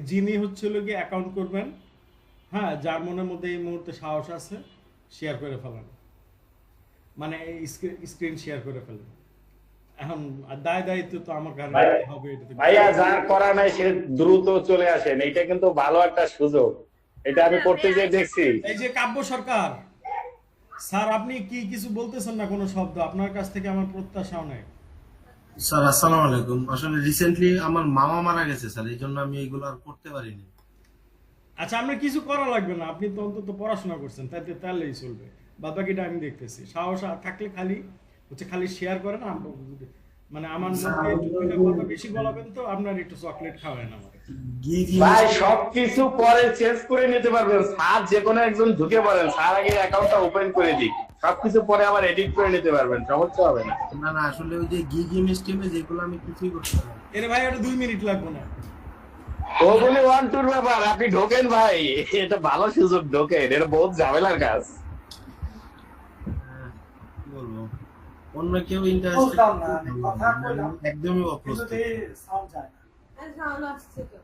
যিনি হচ্ছিল গিয়ে অ্যাকাউন্ট করবেন, হ্যাঁ, যার মনের মধ্যে এই মুহূর্তে সাহস আছে, শেয়ার করে ফেলেন, মানে স্ক্রিন শেয়ার করে ফেলেন। এখন দায়িত্ব তো আমার ঘাড়ে ভাই, নিতে হবে, এটা তো ভাইয়া যার করা নাই সে দ্রুত চলে আসেন, এটা কিন্তু ভালো একটা সুযোগ। এটা আমি আচ্ছা করতে ভাইয়া যেয়ে আইসা দেখছি। পড়ে। এই যে কাব্য সরকার স্যার, আপনি কি কিছু বলতেছেন না? কোনো শব্দ আপনার কাছ থেকে আমার প্রত্যাশাও নেই। স্যার আসসালামু আলাইকুম। আসলে রিসেন্টলি আমার মামা মারা গেছে স্যার, এই জন্য আমি এগুলো আর করতে পারিনি। আচ্ছা, আপনার কিছু করা লাগবে না, আপনি তো অন্তত পড়াশোনা করছেন, তাহলেই চলবে। বাদ বাকিটা আমি দেখতেছি। সাহস থাকলে খালি শেয়ার করেন। মানে আমার মধ্যে একটু দুইটা কথা বেশি বলাবেন তো, আপনার একটু চকলেট খাওয়াবেন আমার। গিজি ভাই মিষ্টি। সবকিছু পরে চেঞ্জ করে নিতে পারবেন স্যার, যে কোনো একজন ঢুকে পড়েন, স্যার আগে অ্যাকাউন্টটা ওপেন করে দিক, সবকিছু পরে আবার এডিট করে নিতে পারবেন, সমস্যা হবে না। না না, আসলে ওই যে গিজি মিষ্টি যেগুলো আমি কিছুই করতে পারি না। এরে ভাই, এটা 2 মিনিট লাগবে না। ওগুলি ওয়ান টুর ব্যাপার, আপনি ঢোকেন ভাই, এটা ভালো সুযোগ, ঢোকেন, এটা বহুত ঝামেলার কাজ। কি বলবো, অন্য কেউ ইন্টারেস্টেড বুঝলাম না, আমি কথা কইলাম একদমই কিন্তু অপ্রস্তুত। সাউন্ড যায় না। সাউন্ড আসছে তো।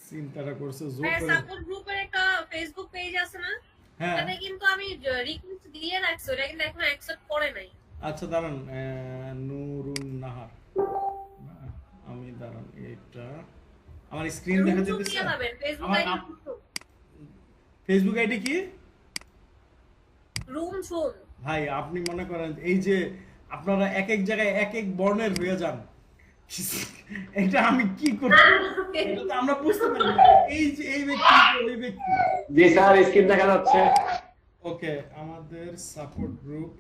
চিন্তাটা করছে জোর ভাইয়া করে। সাপোর্ট গ্রুপের একটা ফেসবুক পেজ আছে না? হ্যাঁ, ওটাতে কিন্তু আমি রিকোয়েস্ট দিয়ে রাখছি, ওটা কিন্তু এখনো অ্যাকসেপ্ট করে নাই। আচ্ছা দাঁড়ান, নুরুন নাহার, আমি দাঁড়ান, এটা আমার স্ক্রিন রুম দেখা টু যেতেছে। দিয়ে পাবেন ফেসবুক আমার আইডি। ফেসবুক আইডি কি? রুম শুন। ভাই আপনি মনে করেন এই যে আপনারা এক এক জায়গায় এক এক বর্ণের হয়ে যান, এটা আমি কি করছি? এটা তো আমরা বুঝতে পারি না। এই যে এই ব্যক্তি, ওই ব্যক্তি। জি স্যার, স্ক্রিন দেখা যাচ্ছে। ওকে, আমাদের সাপোর্ট গ্রুপ।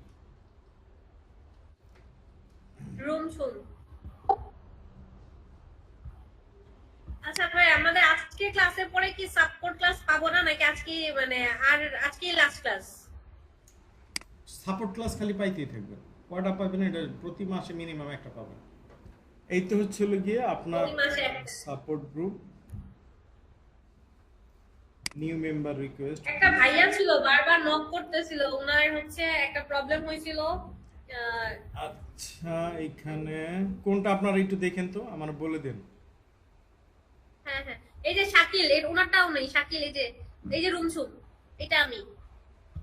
রুম শুন। আচ্ছা ভাই, আমাদের আজকে ক্লাসের পরে কি সাপোর্ট ক্লাস পাবো না নাকি আজকে মানে আর আজকেই লাস্ট ক্লাস? সাপোর্ট ক্লাস খালি পাইতেই থাকবেন। কয়টা পাবেন? এটা প্রতি মাসে মিনিমাম একটা পাবেন। এই তো হচ্ছে হলো গিয়ে আপনার প্রতি মাসে একটা। Support group, new member request. একটা ভাইয়া ছিল বারবার নক করতেছিল, ওনার হচ্ছে একটা প্রবলেম হয়েছিল। আচ্ছা, এখানে কোনটা আপনারা একটু দেখেন তো, আমার বলে দেন। হ্যাঁ হ্যাঁ, এই যে শাকিল, এর ওনারটাও নেই। শাকিল, এই যে রুমসুম, এটা আমি।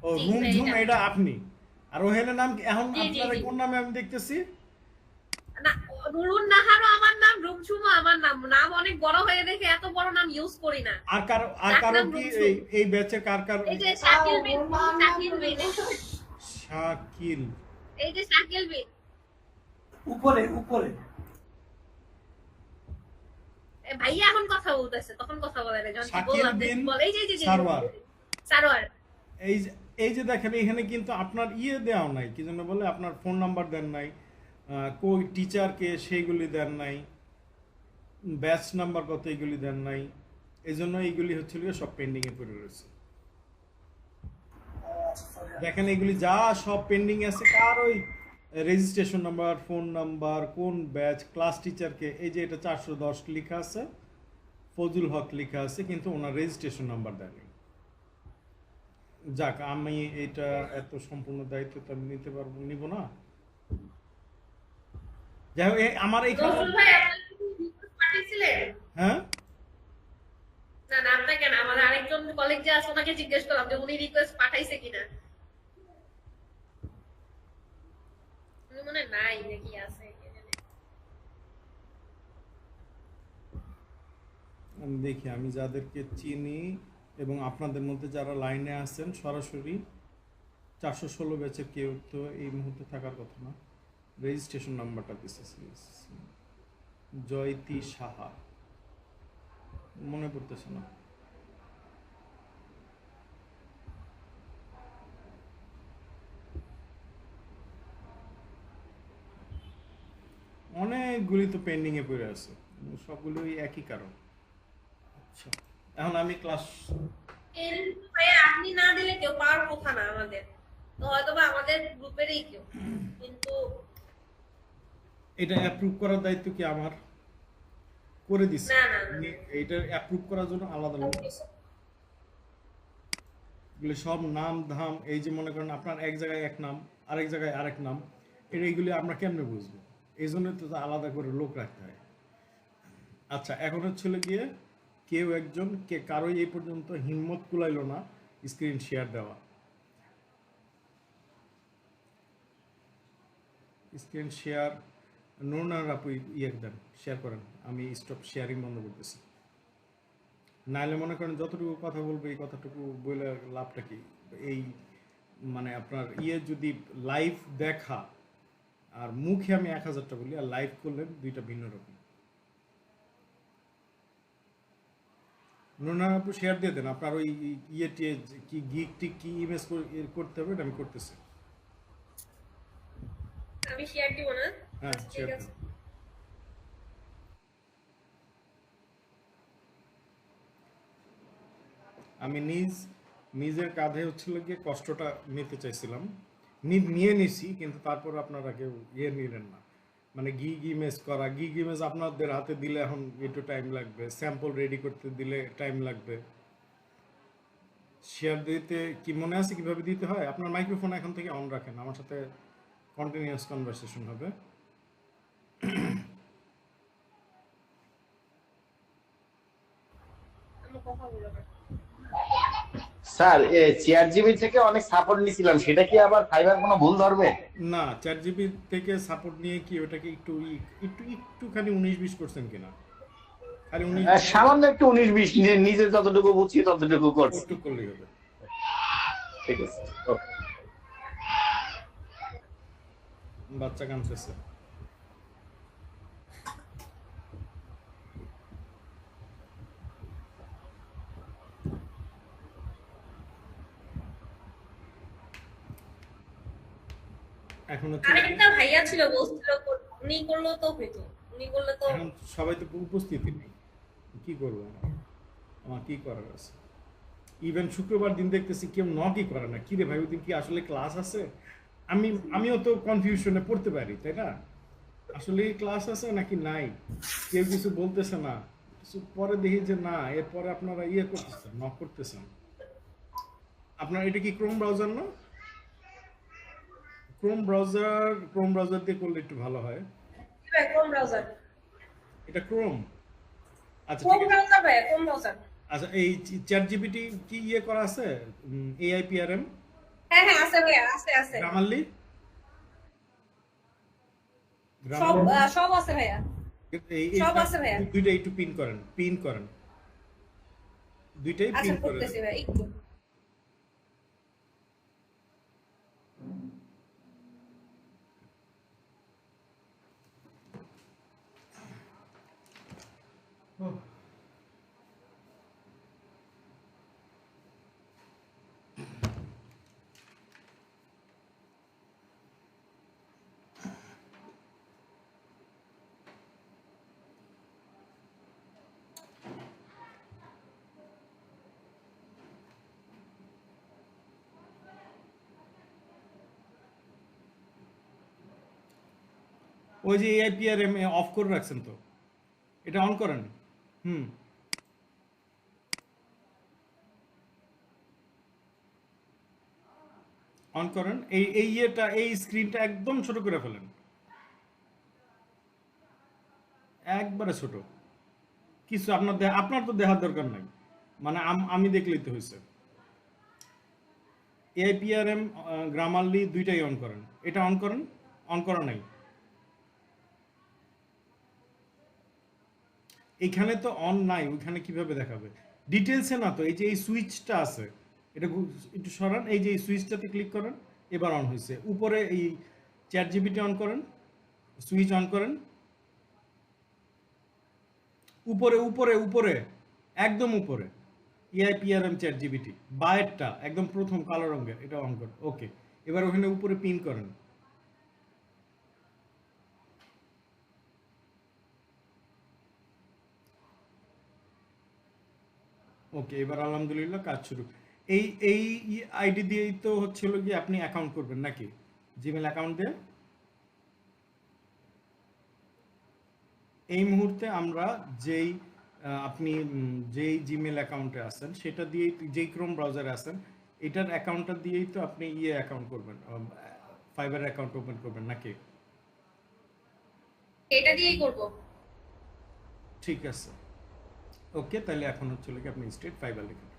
ও জি, রুম ঝুম, এটা। এটা আপনি। আর ওহেনের নাম কি? এখন জি, জি, আপনারা জি। কোন নামে আমি দেখতেছি? না, নুরুন নাহারও আমার নাম, রুমসুমও আমার নাম। নাম অনেক বড় হয়ে দেখে এত বড় নাম ইউজ করি না। আর কারো ডাকনাম কি রুমসুম। এই ব্যাচে কার? এই যে শাকিল বিন, শাকিল বিন, শাকিল। এই যে শাকিল বিন। উপরে উপরে ভাইয়া এখন কথা বলতেছে, তখন কথা বলে না। যখন কি শাকিল বললাম বিন বল, এই যে সারওয়ার। সারোয়ার। এই যে দেখেন, এখানে কিন্তু আপনার ইয়ে দেওয়া নাই, কি জন্য বলে, আপনার ফোন নাম্বার দেন নাই, কই টিচারকে সেইগুলি দেন নাই, ব্যাচ নাম্বার কত এইগুলি দেন নাই। এই জন্য এইগুলি হচ্ছিল গিয়ে সব পেন্ডিং এ পড়ে রয়েছে। দেখেন এগুলি যা সব পেন্ডিং আছে, কার ওই রেজিস্ট্রেশন নাম্বার, ফোন নাম্বার, কোন ব্যাচ, ক্লাস টিচারকে, এই যে এটা 410 লেখা আছে, ফজল হক লেখা আছে, কিন্তু ওনার রেজিস্ট্রেশন নাম্বার দেয়নি। যাক, আমি এটা এত সম্পূর্ণ দায়িত্ব তো আমি নিব না। যাই হোক, আমার এইখানে, নজরুল ভাই, আপনি কি রিকোয়েস্ট পাঠিয়েছিলেন? হ্যাঁ, না না, আপনাকে না, আমাদের আরেকজন কলিগ যে আছে ওনাকে জিজ্ঞেস করলাম যে উনি রিকোয়েস্ট পাঠাইছে কিনা। উনি মনে হয় নাই, নাকি আছে কে জানে। আমি দেখি, আমি যাদেরকে চিনি এবং আপনাদের মধ্যে যারা লাইনে আছেন সরাসরি, 416 ব্যাচের কেউ তো এই মুহূর্তে থাকার কথা না। রেজিস্ট্রেশন নাম্বারটা দিতেছি, জয়তী সাহা, মনে পড়তেছে না। অনেকগুলি তো পেন্ডিং এ পড়ে আছে, সবগুলোই একই কারণ। আচ্ছা, এখন আমি ক্লাস, কিন্তু ভাই আপনি না দিলে কেউ পাওয়ার কথা না আমাদের, তো হয়তো বা আমাদের গ্রুপেরই কেউ, কিন্তু এটা অ্যাপ্রুভ করার দায়িত্ব কি আমার? করে দিছি। না না না। এটা অ্যাপ্রুভ করার জন্য আলাদা লোক আছে। এগুলো সব নাম ধাম, এই যে মনে করেন আপনার এক জায়গায় এক নাম, আরেক জায়গায় আরেক নাম, এইগুলি আমরা কেমনে বুঝবো? এই জন্য তো আলাদা করে লোক রাখতে হয়। আচ্ছা, এখন হচ্ছিল গিয়ে কেউ একজন কারোই এই পর্যন্ত হিম্মত কুলাইলো না স্ক্রিন শেয়ার দেওয়া। স্ক্রিন শেয়ার নুরনার আপু ইয়ে দেন, শেয়ার করেন, আমি স্টপ শেয়ারিং বন্ধ করতেছি। নাইলে মনে করেন যতটুকু কথা বলবো এই কথাটুকু বলে লাভটা কি? এই মানে আপনার যদি লাইভ দেখা আর মুখে আমি 1000টা বলি আর লাইভ করলেন দুইটা ভিন্ন রকম। নুরনার আপু শেয়ার দিয়ে দেন আপনার ওই কি গিকটি কি ইমেজ করতে হবে, আমি করতেছি। আমি শেয়ার দিব না। হ্যাঁ, আচ্ছা, ঠিক শেয়ার আছে। দেন। আমি নিজের কাঁধে হচ্ছিল গিয়ে কষ্টটা নিতে চাইছিলাম, নিয়ে নিছি, কিন্তু তারপর আপনারা কেউ নিলেন না। মানে গিগ ইমেজ করা, গিগ ইমেজ আপনাদের হাতে দিলে এখন একটু টাইম লাগবে, স্যাম্পল রেডি করতে দিলে টাইম লাগবে। শেয়ার দিতে কি মনে আছে কিভাবে দিতে হয়? আপনার মাইক্রোফোন এখন থেকে অন রাখেন, আমার সাথে কন্টিনিউয়াস কনভারসেশন হবে। আমার কথা বলো না। স্যার চেয়ার জিবি থেকে অনেক সাপোর্ট নিছিলাম, সেটা কি আবার ফাইবার কোনো ভুল ধরবে? না, 4 GB থেকে সাপোর্ট নিয়ে কি ওটাকে একটুখানি 19-20% কিনা? খালি 19 সামান্য একটু 19-20, নিজে যতটুকু বুঝছি ততটুকু করছি। একটু করলেই হবে। ঠিক আছে, ওকে। বাচ্চা কাঁদতেছে। এখন হচ্ছে আরেকটা ভাইয়া ছিল, বলছিল উনি করলো তো হইতো, উনি করলে তো। এখন সবাই তো উপস্থিতি নেই, কি করবো আমার কি করার আছে? ইভেন শুক্রবার দিন দেখতেছি কেউ নকই করে না। কি রে ভাই, ওই দিন কি আসলে ক্লাস আছে? আমিও তো কনফিউশনে পড়তে পারি, তাই না? আসলে ক্লাস আছে নাকি নাই, কেউ কিছু বলতেছে না। কিছু পরে দেখি যে না, এরপরে আপনারা করতেছেন, নক করতেছেন। আপনার এটা কি ক্রোম ব্রাউজার না? ক্রোম ব্রাউজার দিয়ে করলে একটু ভালো হয়। কোন ব্রাউজার? এটা ক্রোম। আচ্ছা, কোন ঠিক আছে। ব্রাউজার ভাই? কোন ব্রাউজার? আচ্ছা, এই চ্যাট জিপিটি কি করা আছে? AIPRM, হ্যাঁ হ্যাঁ, আছে ভাইয়া, আছে আছে। গ্রামারলি, সব সব আছে ভাইয়া, সব আছে ভাইয়া। দুইটাই একটু পিন করেন, দুইটাই আচ্ছা, পিন করে করতেছি ভাই একটু। ওই যে AIPRM অফ করে রাখছেন তো, এটা অন করেন। অন করেন। এই স্ক্রিনটা একদম ছোট করে ফেলেন, একবারে ছোট। কিছু আপনার তো দেখার দরকার নাই, মানে আমি দেখলেই তো হয়েছে। AIPRM গ্রামারলি দুইটাই অন করেন। এটা অন করেন, অন করা নাই। এখানে তো অন নাই, ওইখানে কিভাবে দেখাবে? ডিটেলসে না তো, এই যে এই সুইচটা আছে, এটা একটু সরান, এই যে এই সুইচটাতে ক্লিক করেন, এবার অন হয়েছে। উপরে এই চ্যাট জিপিটি অন করেন, সুইচ অন করেন, উপরে উপরে উপরে একদম উপরে AIPRM চ্যাট জিপিটি বায়েরটা একদম প্রথম কালো রঙের, এটা অন করেন। ওকে, এবার ওখানে উপরে পিন করেন। ওকে, এবার আলহামদুলিল্লাহ কাজ শুরু। এই আইডি দিয়েই তো হচ্ছিল কি আপনি অ্যাকাউন্ট করবেন নাকি? জিমেল অ্যাকাউন্ট দিয়ে এই মুহূর্তে আমরা আপনি যেই জিমেল অ্যাকাউন্টে আছেন সেটা দিয়েই, যেই ক্রোম ব্রাউজারে আছেন, এটার অ্যাকাউন্টটা দিয়েই তো আপনি অ্যাকাউন্ট করবেন, ফাইবার অ্যাকাউন্ট ওপেন করবেন নাকি? এটা দিয়েই করব। ঠিক আছে, ওকে, তাহলে এখন হচ্ছে কি আপনি স্টেট ফাইবার লিখুন।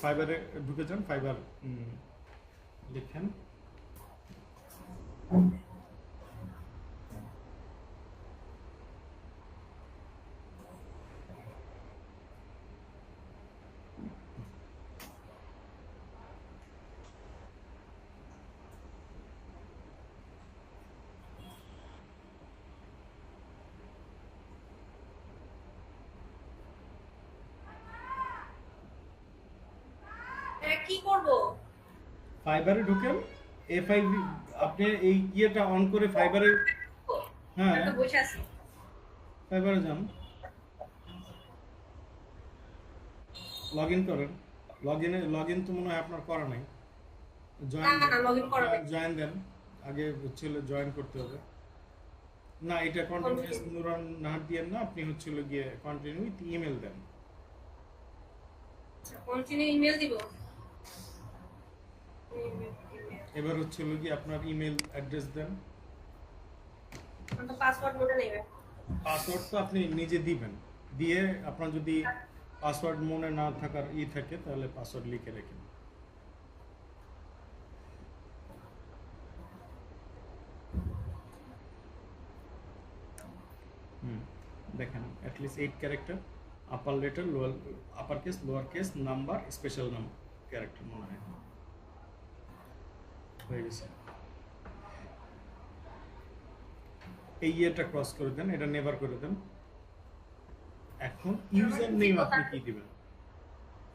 ফাইবারে ঢুকে যান, ফাইবার লিখেন। কি করব? ফাইবারে ঢুকেন, এফআই, আপনি এই ইয়েটা অন করে ফাইবারে, হ্যাঁ আমি তো বসে আছি। ফাইবারে যান, লগ ইন করেন। লগ ইন তো মনে হয় আপনার করা নাই। না, login করা নাই। জয়েন দেন, আগে হচ্ছিল জয়েন করতে হবে। না, এটা কন্টিনিউয়াস নুরান নাহার দিয়েন না, আপনি হচ্ছিল গিয়ে কন্টিনিউ উইথ ইমেল দেন। কন্টিনিউ ইমেল দিব। এবার হচ্ছিল কি আপনার ইমেল অ্যাড্রেস দেন। আমার তো পাসওয়ার্ড মনে নেই। পাসওয়ার্ড তো আপনি নিজে দিবেন, দিয়ে আপনার যদি পাসওয়ার্ড মনে না থাকার থাকে তাহলে পাসওয়ার্ড লিখে রাখেন। দেখেন at least 8 character, upper letter, lower, upper case, lower case, number, special number character মনে হয় হয়ে গেছে। এই ইয়েটা ক্রস করে দেন, এটা নেভার করে দেন। এখন ইউজার নেম আপনি কি দিবেন?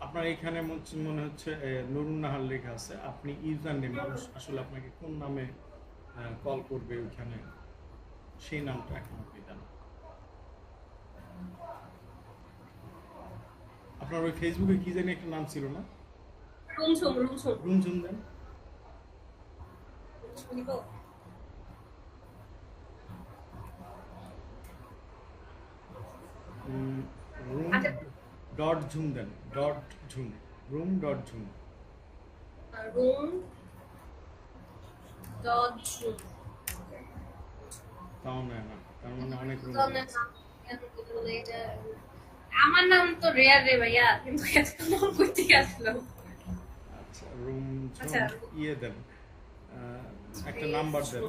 আপনার এখানে মনে হচ্ছে নুরুন নাহার লেখা আছে, আপনি ইউজার নেম, আসলে আপনাকে কোন নামে কল করবে ওইখানে সেই নামটা এখন আপনি দেন। আপনার ওই ফেসবুকে কি জানি একটা নাম ছিল না? রুমঝুম। রুমঝুম দেন। দিব। রুম আচ্ছা। ডট ঝুম দেন, ডট ঝুম, রুম ডট ঝুম। রুম ডট ঝুম। তাও নেয় না, তার মানে অনেক রুম। আমার নাম তো রেয়ার রে ভাইয়া, কিন্তু এত নাম কইতে আসলো। আচ্ছা, রুম আচ্ছা। ইয়ে দেন, একটা নাম্বার দেন।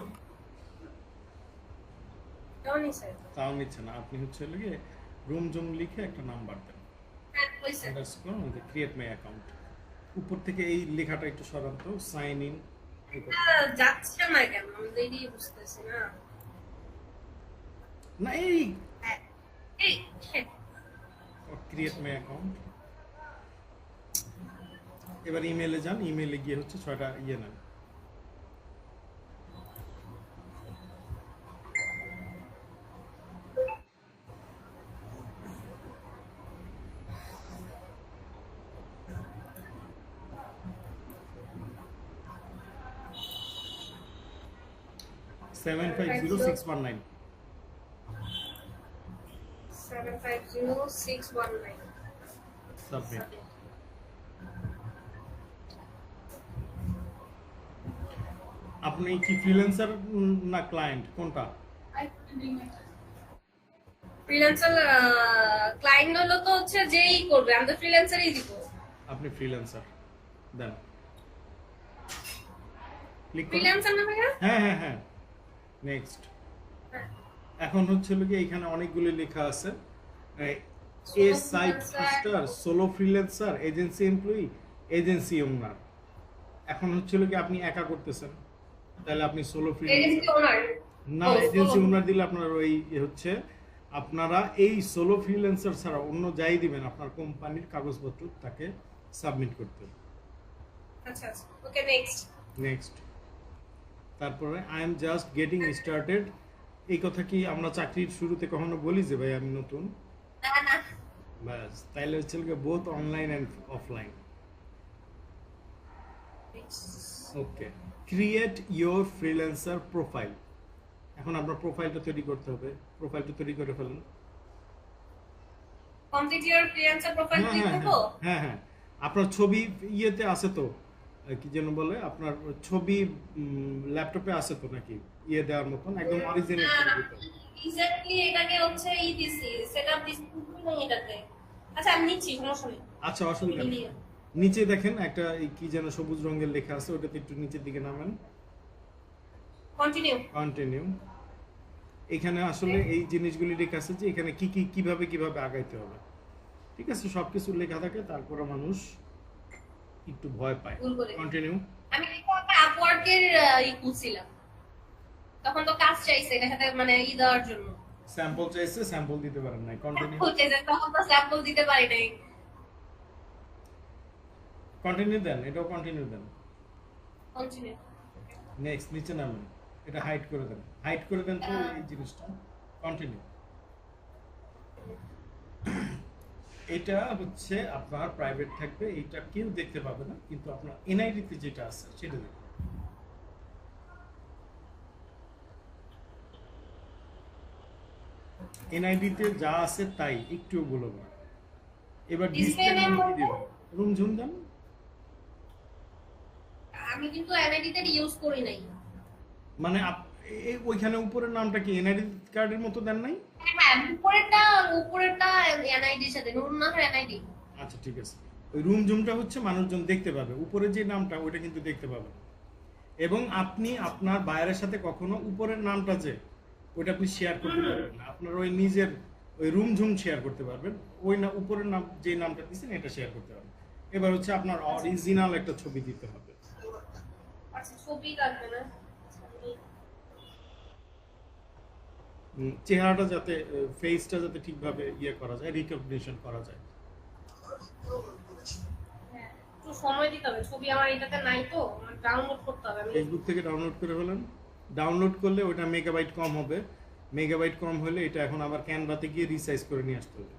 Tony sir. তাও নিচ্ছে না, আপনি হচ্ছে গিয়ে রুম জুম লিখে একটা নাম্বার দেন। হ্যাঁ কইছে। আন্ডারস্কোর ক্রিয়েট মাই অ্যাকাউন্ট, উপর থেকে এই লেখাটা একটু সরান তো, সাইন ইন। যাচ্ছে না কেন? আমি তো এটাই বুঝতেছি না। না, এই এই ক্রিয়েট মাই অ্যাকাউন্ট। এবার ইমেলে যান, ইমেলে গিয়ে হচ্ছে 6টা ইয়ে নেন। Seven five zero six one nine 750619 submit. আপনি কি ফ্রিল্যান্সার না ক্লায়েন্ট, কোনটা? ফ্রিল্যান্সার ক্লায়েন্ট হলো তো হচ্ছে যেই করবে, আমি তো ফ্রিল্যান্সারই দিব। আপনি ফ্রিল্যান্সার দেন, ক্লিক করুন। ফ্রিল্যান্সার না ভাইয়া? হ্যাঁ হ্যাঁ হ্যাঁ, নেক্সট। এখন হচ্ছে কি এখানে অনেকগুলো লেখা আছে, a site hoster, solo freelancer, agency employee, agency owner. এখন হচ্ছে কি আপনি একা করতেছেন, তাহলে আপনি সোলো ফ্রিল্যান্সার এজেন্সি ওনার না, এজেন্সি ওনার দিলে আপনার ওই হচ্ছে, আপনারা এই সোলো ফ্রিল্যান্সার ছাড়া অন্য যাই দিবেন আপনার কোম্পানির কাগজপত্র তাকে সাবমিট করতে হবে। আচ্ছা আচ্ছা, ওকে নেক্সট। নেক্সট। তারপরে I am just getting started, এই কথা কি আমরা চাকরির শুরুতে কখনো বলি যে ভাই আমি নতুন? না না, ব্যাস, তাইলে হচ্ছে both online and offline. Okay, create your freelancer profile. এখন আপনার প্রোফাইলটা তৈরি করতে হবে, প্রোফাইলটা তৈরি করে ফেলুন। কমপ্লিট ইওর ফ্রিল্যান্সার প্রোফাইল হ্যাঁ ক্লিক হ্যাঁ করব। হ্যাঁ হ্যাঁ হ্যাঁ, আপনার ছবি ইয়েতে আছে তো, কি যেন বলে, আপনার ছবি ল্যাপটপে আছে তো নাকি, ইয়ে দেওয়ার মতন একদম অরিজিনাল ছবি দিতে হবে। এক্স্যাক্টলি এটাকে হচ্ছে দিছি, সেটআপ দিছি নাই এটাতে। আচ্ছা আমি নিচ্ছি, সমস্যা নেই। আচ্ছা, অসুবিধা নেই। নিচে দেখেন একটা এই কি যেন সবুজ রঙের লেখা আছে, ওটাতে একটু নিচের দিকে নামেন, কন্টিনিউ। কন্টিনিউ। এখানে আসলে এই জিনিসগুলি লেখা আছে যে এখানে কি কি কিভাবে আগাইতে হবে, ঠিক আছে, সবকিছু লেখা থাকে, তারপরে মানুষ একটু ভয় পায়। ভুল করে। কন্টিনিউ। আমি কিন্তু একটা আপওয়ার্কের খুলছিলাম, তখন তো কাজ চাইছে এটার সাথে মানে দেওয়ার জন্য। স্যাম্পল চাইছে, স্যাম্পল দিতে পারেন নাই, কন্টিনিউ। হচ্ছে যে তখন তো স্যাম্পল দিতে পারি নাই। কন্টিনিউ দেন, এটাও কন্টিনিউ দেন। কন্টিনিউ। নেক্সট, নিচে নামেন, এটা হাইড করে দেন, হাইড করে দেন তো এই জিনিসটা। কন্টিনিউ। এটা হচ্ছে আপনার প্রাইভেট থাকবে, এটা কেউ দেখতে পাবে না, কিন্তু আপনার এনআইডি তে যেটা আছে সেটা দেখবে। এনআইডি তে যা আছে তাই, একটুও বলবো না। এবার Display ডিসপ্লে name নাম কি বলতে? দিবেন? রুম ঝুম দেন। আমি কিন্তু এনআইডি তে ইউজ করি নাই। মানে ওইখানে উপরের নামটা কি এনআইডি কার্ডের মতো দেন নাই? হ্যাঁ, উপরেরটা এনআইডির সাথে নুরুন নাহার এনআইডি। আচ্ছা ঠিক আছে। ওই রুম ঝুমটা হচ্ছে মানুষজন দেখতে পাবে, উপরে যে নামটা ওইটা কিন্তু দেখতে পাবে না। এবং আপনি আপনার বায়ারের সাথে কখনো উপরের নামটা যে ওইটা আপনি শেয়ার করতে পারবেন না, আপনার ওই নিজের ওই রুম ঝুম শেয়ার করতে পারবেন, ওই না উপরের নাম যে নামটা দিচ্ছেন এটা শেয়ার করতে পারবেন। এবার হচ্ছে আপনার অরিজিনাল একটা ছবি দিতে হবে। আচ্ছা ছবি লাগবে না। চেহারাটা যাতে, ফেসটা যাতে ঠিকভাবে ইয়ে করা যায়, রিকগনিশন করা যায়। হ্যাঁ, একটু সময় দিতে হবে, ছবি আমার এটাতে নাই তো, ডাউনলোড করতে হবে। আমি ফেসবুক থেকে ডাউনলোড করে ফেলেন। ডাউনলোড করলে ওটা মেগাবাইট কম হবে, মেগাবাইট কম হলে এটা এখন আবার ক্যানভাতে গিয়ে রিসাইজ করে নিয়ে আসতে হবে।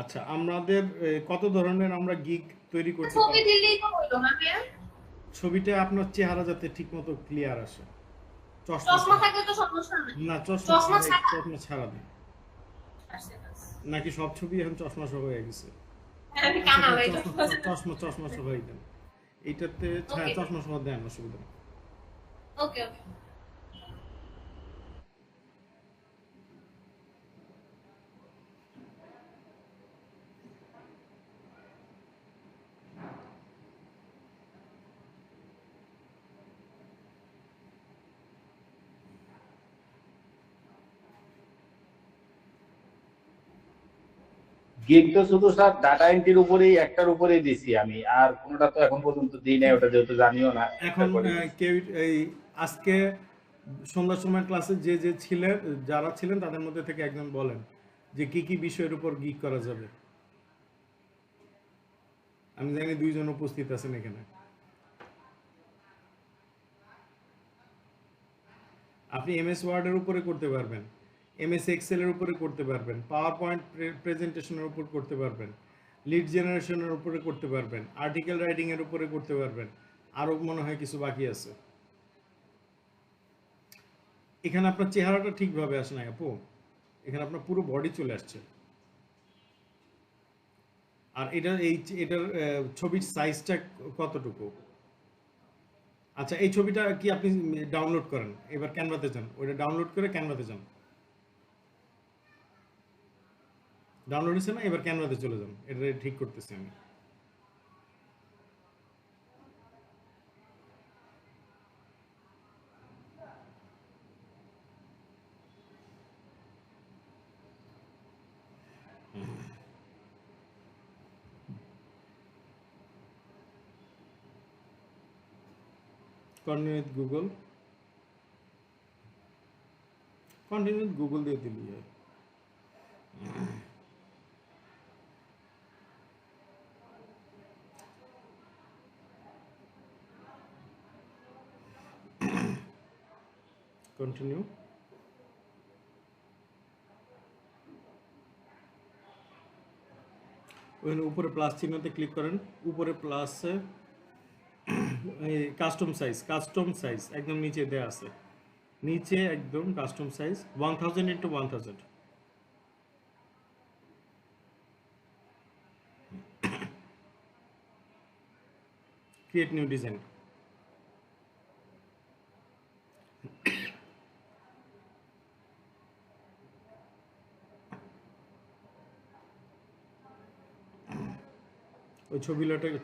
আচ্ছা, আমাদের কত ধরনের আমরা গিগ তৈরি করতে ছবি পারি? দিলেই তো হইলো না ভাইয়া? ছবিটা আপনার চেহারা যাতে ঠিকমতো ক্লিয়ার আসে। চশমা থাকলে তো সমস্যা নাই। না, চশমা ছাড়া? চশমা ছাড়া দিন। নাকি সব ছবি এখন চশমা সহ হয়ে গেছে? আমি কানা ভাই। চশমা সহ দেন এইটাতে। হ্যাঁ, Okay. চশমা সহ দেন, অসুবিধা নেই। ওকে ওকে। গিগ তো শুধু স্যার ডাটা এন্ট্রির উপরেই, একটার উপরেই দিছি আমি, আর কোনোটা তো এখন পর্যন্ত দিই নাই, ওটা যেহেতু জানিও না। এখন তারপরে কেউ এই আজকে সন্ধ্যার সময় ক্লাসে যে ছিলেন, যারা ছিলেন তাদের মধ্যে থেকে একজন বলেন যে কি কি বিষয়ের উপর গিগ করা যাবে। আমি জানি দুইজন উপস্থিত আছেন এখানে। আপনি এমএস ওয়ার্ডের উপরে করতে পারবেন, এমএস এক্সেলের উপরে করতে পারবেন, পাওয়ার পয়েন্ট প্রেজেন্টেশনের উপর করতে পারবেন, লিড জেনারেশনের উপরে করতে পারবেন, আর্টিকেল রাইটিং এর উপরে করতে পারবেন, আরও মনে হয় কিছু বাকি আছে। এখানে আপনার চেহারাটা ঠিকভাবে আসে না আপু, এখানে আপনার পুরো বডি চলে আসছে। আর এটার ছবির সাইজটা কতটুকু? আচ্ছা, এই ছবিটা কি আপনি ডাউনলোড করেন, এবার ক্যানভাতে যান, ওইটা ডাউনলোড করে ক্যানভাতে যান। ডাউনলোড হয়েছে না, এবার ক্যানভাতে চলে যান, এটা ঠিক করতেছি আমি। কন্টিনিউ গুগল, কন্টিনিউ গুগল দিয়ে দিলি হয়। কন্টিনিউ। ওখানে উপরে প্লাস চিহ্নতে ক্লিক করেন, উপরে প্লাসে কাস্টম সাইজ একদম নিচে দেয়া আছে, নিচে একদম custom size 1000 into 1000। Create new design. ওই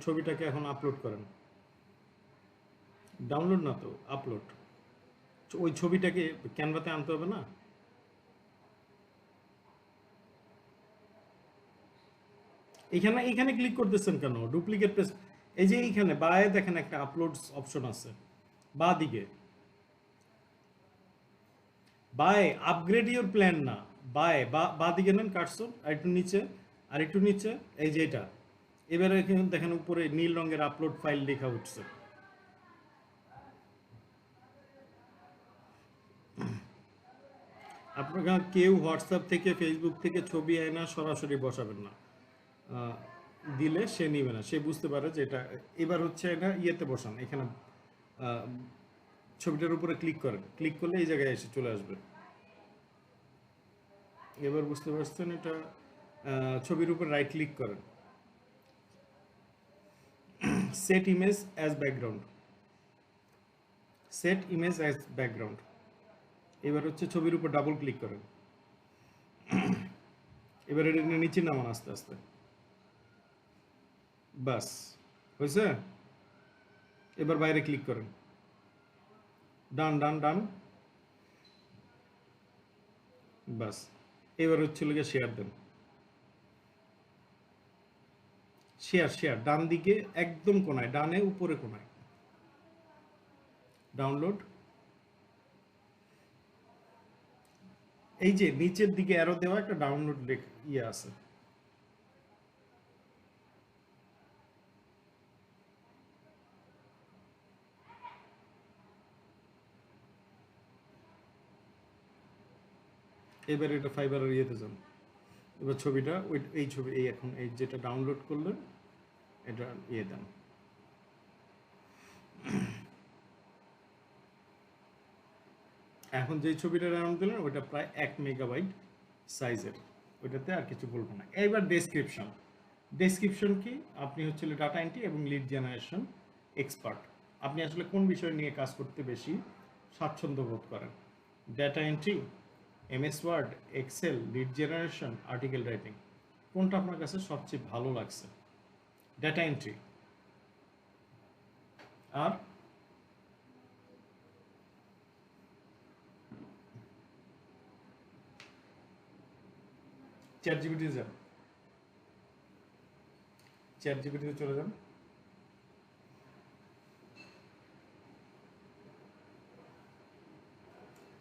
ছবিটাকে এখন আপলোড করেন, ডাউনলোড না তো, আপলোড। ওই ছবিটাকে ক্যানভাতে আনতে হবে না? এখানে এখানে ক্লিক করতেছেন কেন? ডুপ্লিকেট পেজ, এই যে এইখানে বায়ে দেখেন একটা আপলোড অপশন আছে বা দিকে, বায়ে আপগ্রেড ইউর প্ল্যান না, বায়ে বা দিকে নেন কাটসুন, আর একটু নিচে, আর একটু নিচে, এই যে এটা। এবারে এখানে দেখেন উপরে নীল রঙের আপলোড ফাইল লেখা উঠছে। আপনারা কেউ হোয়াটসঅ্যাপ থেকে ফেসবুক থেকে ছবি আয় না, সরাসরি বসাবেন না। দিলে সে নিবে না, সে বুঝতে পারে যে এটা। এবার হচ্ছে এটা ইয়েতে বসান, এখানে ছবিটার উপরে ক্লিক করেন, ক্লিক করলে এই জায়গায় এসে চলে আসবে। এবার বুঝতে পারছেন? এটা ছবির উপর রাইট ক্লিক করেন, set image as background, set image as background. এবার হচ্ছে ছবির উপর ডাবল ক্লিক করেন, এবার এটা নিচে নামান আস্তে আস্তে, বাস হয়েছে। এবার বাইরে ক্লিক করেন, ডান ডান ডান, বাস। এবার হচ্ছে লোকে শেয়ার দেন, শেয়ার ডান দিকে একদম কোনায়, ডানে উপরে কোনায়, ডাউনলোড। এই যে নিচের দিকে অ্যারো দেওয়া একটা ডাউনলোড ইয়ে আছে, এবার এটা ফাইবারের ইয়েতে যান। এবার ছবিটা এই ছবি, এই এখন এই যেটা ডাউনলোড করলেন এটা ইয়ে দেন। এখন যে ছবিটা ডাউনলোড দিলেন ওইটা প্রায় 1 মেগাবাইট সাইজের, ওইটাতে আর কিছু বলবো না। এবার ডেসক্রিপশন কি? আপনি হচ্ছে ডাটা এন্ট্রি এবং লিড জেনারেশন এক্সপার্ট। আপনি আসলে কোন বিষয় নিয়ে কাজ করতে বেশি স্বাচ্ছন্দ্য বোধ করেন? Data entry, MS Word, Excel, lead generation, article writing, কোনটা আপনার কাছে সবচেয়ে ভালো লাগছে? Data entry. আর চ্যাট জিপিটিতে যান, চ্যাট জিপিটিতে চলে যান,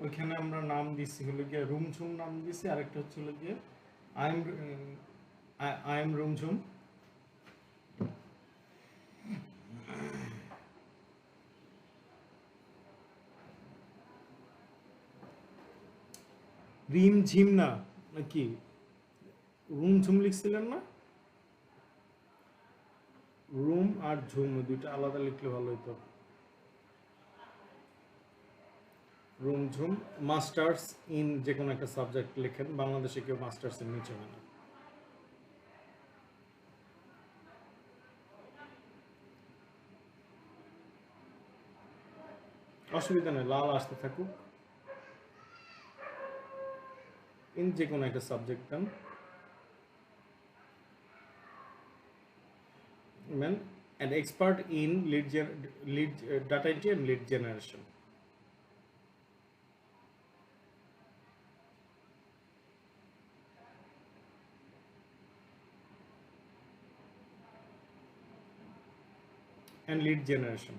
ওইখানে আমরা নাম দিচ্ছি হলো গিয়ে রুমঝুম নাম দিচ্ছি, আরেকটা হচ্ছে হলো গিয়ে আই এম রুমঝুম। রিম ঝিম না নাকি রুমঝুম লিখছিলেন না? রুম আর ঝুম দুইটা আলাদা লিখলে ভালো হতো। রুমঝুম মাস্টার্স ইন যে কোনো একটা সাবজেক্ট লেখেন, বাংলাদেশে কেউ মাস্টার্স এর নিচে হয় না। অসুবিধা নেই, লাল আসতে থাকুক। ইন যে কোনো একটা সাবজেক্ট দেন, man an expert in lead data entry and lead generation. And lead generation.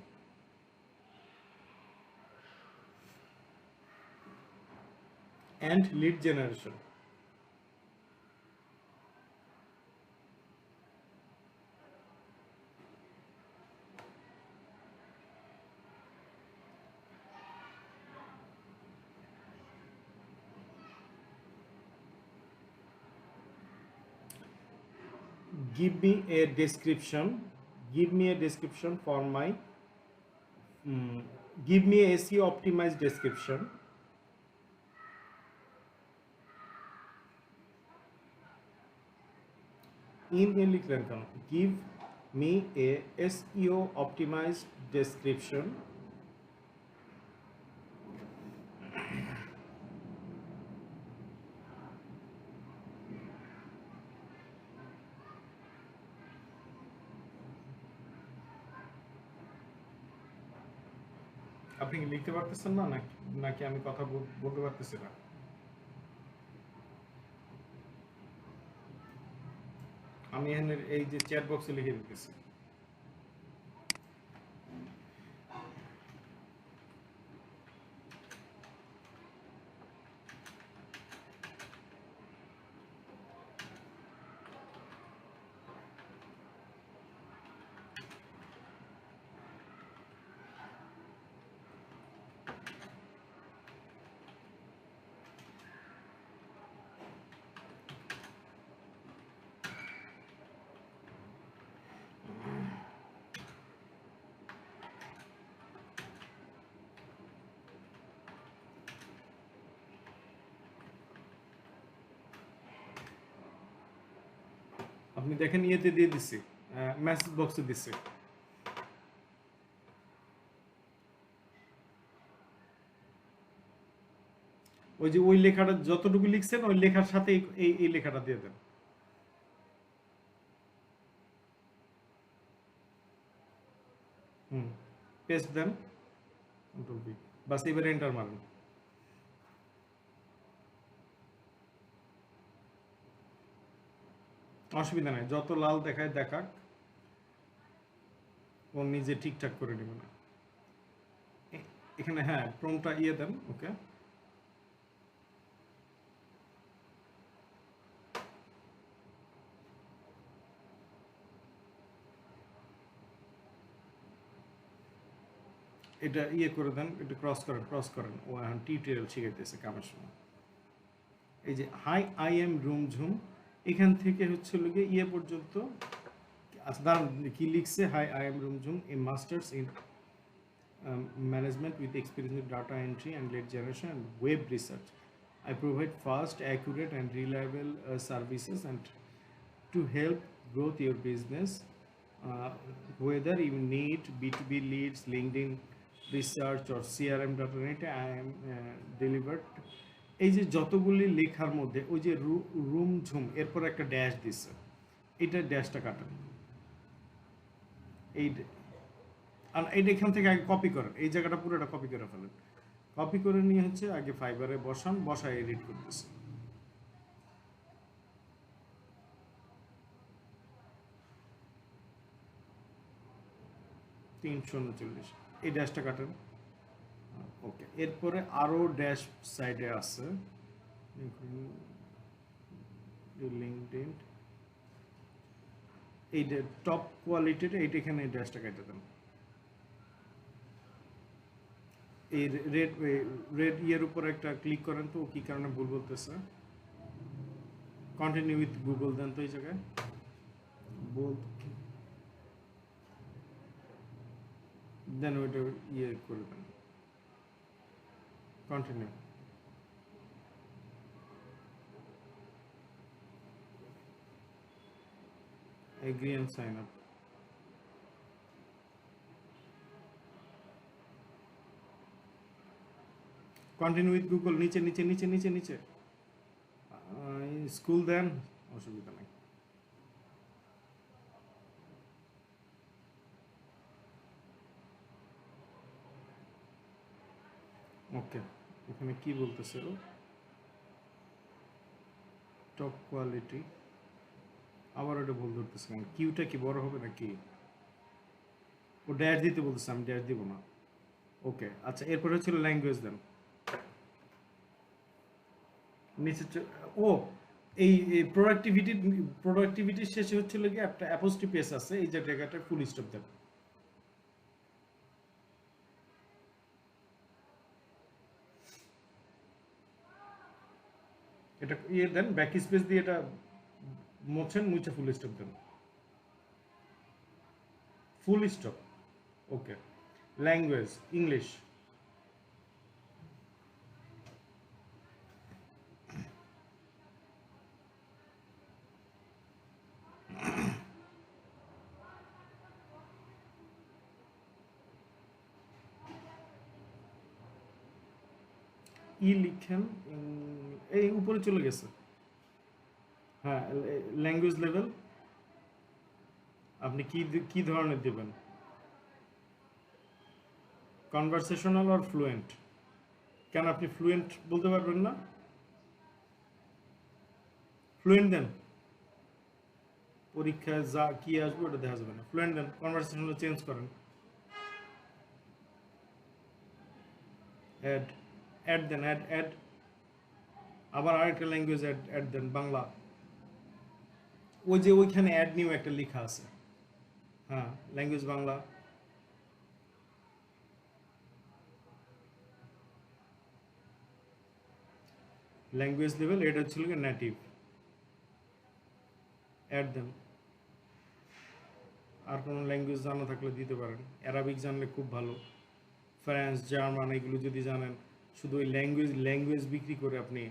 And lead generation. give me a description for my give me a SEO optimized description in লিখলেন কেন? give me a SEO optimized description আপনি কি লিখতে পারতেছেন না নাকি আমি কথা বলতে পারতেছি না? আমি এখানে এই যে চ্যাট বক্সে লিখে দিতেছি। আপনি দেখেন ইয়েতে দিয়ে দিছি, মেসেজ বক্সে দিছি। ওই যে ওই লেখাটা যতটুকু লিখছেন ওই লেখার সাথে এই লেখাটা দিয়ে দেন। পেস্ট দেন, কন্ট্রোল V, বাস এবার এন্টার মারেন। অসুবিধা নাই, যত লাল দেখায় দেখাক, ও নিজে ঠিকঠাক করে নেবে না। এখানে হ্যাঁ প্রম্পটটা ইয়ে দেন, ওকে। এটা ইয়ে করে দেন, এটা ক্রস করেন। ও এখন টিউটোরিয়াল শিখাইতেছে কামের সময়। এই যে হাই আই এম রুমঝুম, এখান থেকে হচ্ছে লোকে ইয়ে পর্যন্ত দাঁড়ান কি লিখছে, hi I am Rumjhum, A masters in management with experience in data entry and lead generation and web research. I provide fast, accurate and reliable services and to help growth your business. Whether you need B2B leads, LinkedIn research or CRM data, I am delivered. এই যে যতগুলি লেখার মধ্যে ওই যে room ঝুম এরপর একটা dash দিচ্ছে, এটা ড্যাশটা কাটেন। এইটা এখান থেকে আগে কপি করেন, এই জায়গাটা পুরোটা কপি করে ফেলেন। কপি করে নিয়ে হচ্ছে আগে ফাইবারে বসায় এডিট করতেছে। $339, এই ড্যাশটা কাটেন। ওকে, এরপরে আরো ড্যাশ সাইডে আছে লিঙ্কডইন, এই টপ কোয়ালিটির এইটা, এখানে ড্যাশটা কেটে দেন। এই রেড ইয়ের উপর একটা ক্লিক করেন তো, কি কারণে ভুল বলতেছে। কন্টিনিউ উইথ গুগল দেন তো এই জায়গায়, দেন ওইটা ইয়ে করে দেন, continue. Agree and sign up. Continue with Google, নিচে স্কুল দেন, অসুবিধা নাই। ওকে, এখানে কি বলতেছে ও, টপ কোয়ালিটি, আবার ওটা ভুল ধরতেছে। কিউটা কি বড় হবে নাকি? ও ড্যাশ দিতে বলতেছে, আমি ড্যাশ দিব না। ওকে, আচ্ছা, এরপরে হচ্ছিল ল্যাঙ্গুয়েজ দেন। নিচে ও এই প্রোডাক্টিভিটির শেষে হচ্ছিল কি একটা অ্যাপোস্ট্রোফি এস আছে, এই জায়গাটা ফুল স্টপ দেন। এটা ইয়ে দেন, ব্যাক স্পেস দিয়ে এটা মুছে ফুল স্টপ দেন। Full stop. Okay, language English. লিখেন, এই উপরে চলে গেছে। হ্যাঁ, ল্যাঙ্গুয়েজ লেভেল আপনি কি ধরনের দেবেন, কনভারসেশনাল আর ফ্লুয়েন্ট? কেন আপনি ফ্লুয়েন্ট বলতে পারবেন না? ফ্লুয়েন্ট দেন, পরীক্ষায় যা কি আসবে ওটা দেখা যাবে না। ফ্লুয়েন্ট দেন, কনভারসেশনাল চেঞ্জ করেন। অ্যাড দেন, অ্যাড আবার আরেকটা ল্যাঙ্গুয়েজ অ্যাড দেন, বাংলা। ওই যে ওইখানে অ্যাড নিউ একটা লেখা আছে, হ্যাঁ, ল্যাঙ্গুয়েজ বাংলা। ল্যাঙ্গুয়েজ লেভেল এটা হচ্ছিল নেটিভ, অ্যাড দেন। আর কোনো ল্যাঙ্গুয়েজ জানা থাকলে দিতে পারেন, অ্যারাবিক জানলে খুব ভালো, ফ্রান্স, জার্মান এগুলো যদি জানেন, শুধু ওই ল্যাঙ্গুয়েজ বিক্রি করে আপনি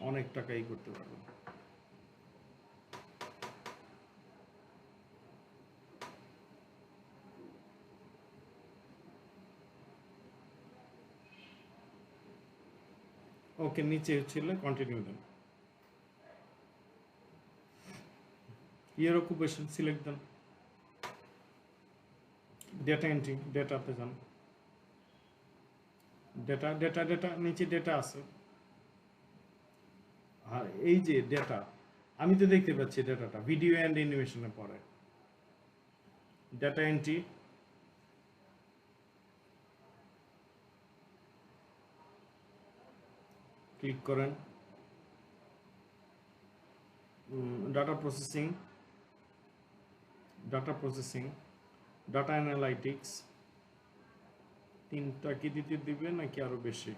অনেক টাকাই করতে পারবেন। ওকে, নিচে হচ্ছিল কন্টিনিউ দেন। ইয়ার অকুপেশন সিলেক্ট দেন, ডেটা এন্ট্রি, ডেটাতে যান, ডেটা নিচে ডেটা আছে। আর এই যে ডেটা, আমি তো দেখতে পাচ্ছি ডেটাটা ভিডিও অ্যান্ড অ্যানিমেশনে পড়ে। ডেটা এন্ট্রি, ক্লিক করেন। ডাটা প্রসেসিং, ডাটা অ্যানালাইটিক্স, তিনটা কি দিতে দিবে নাকি আরো বেশি?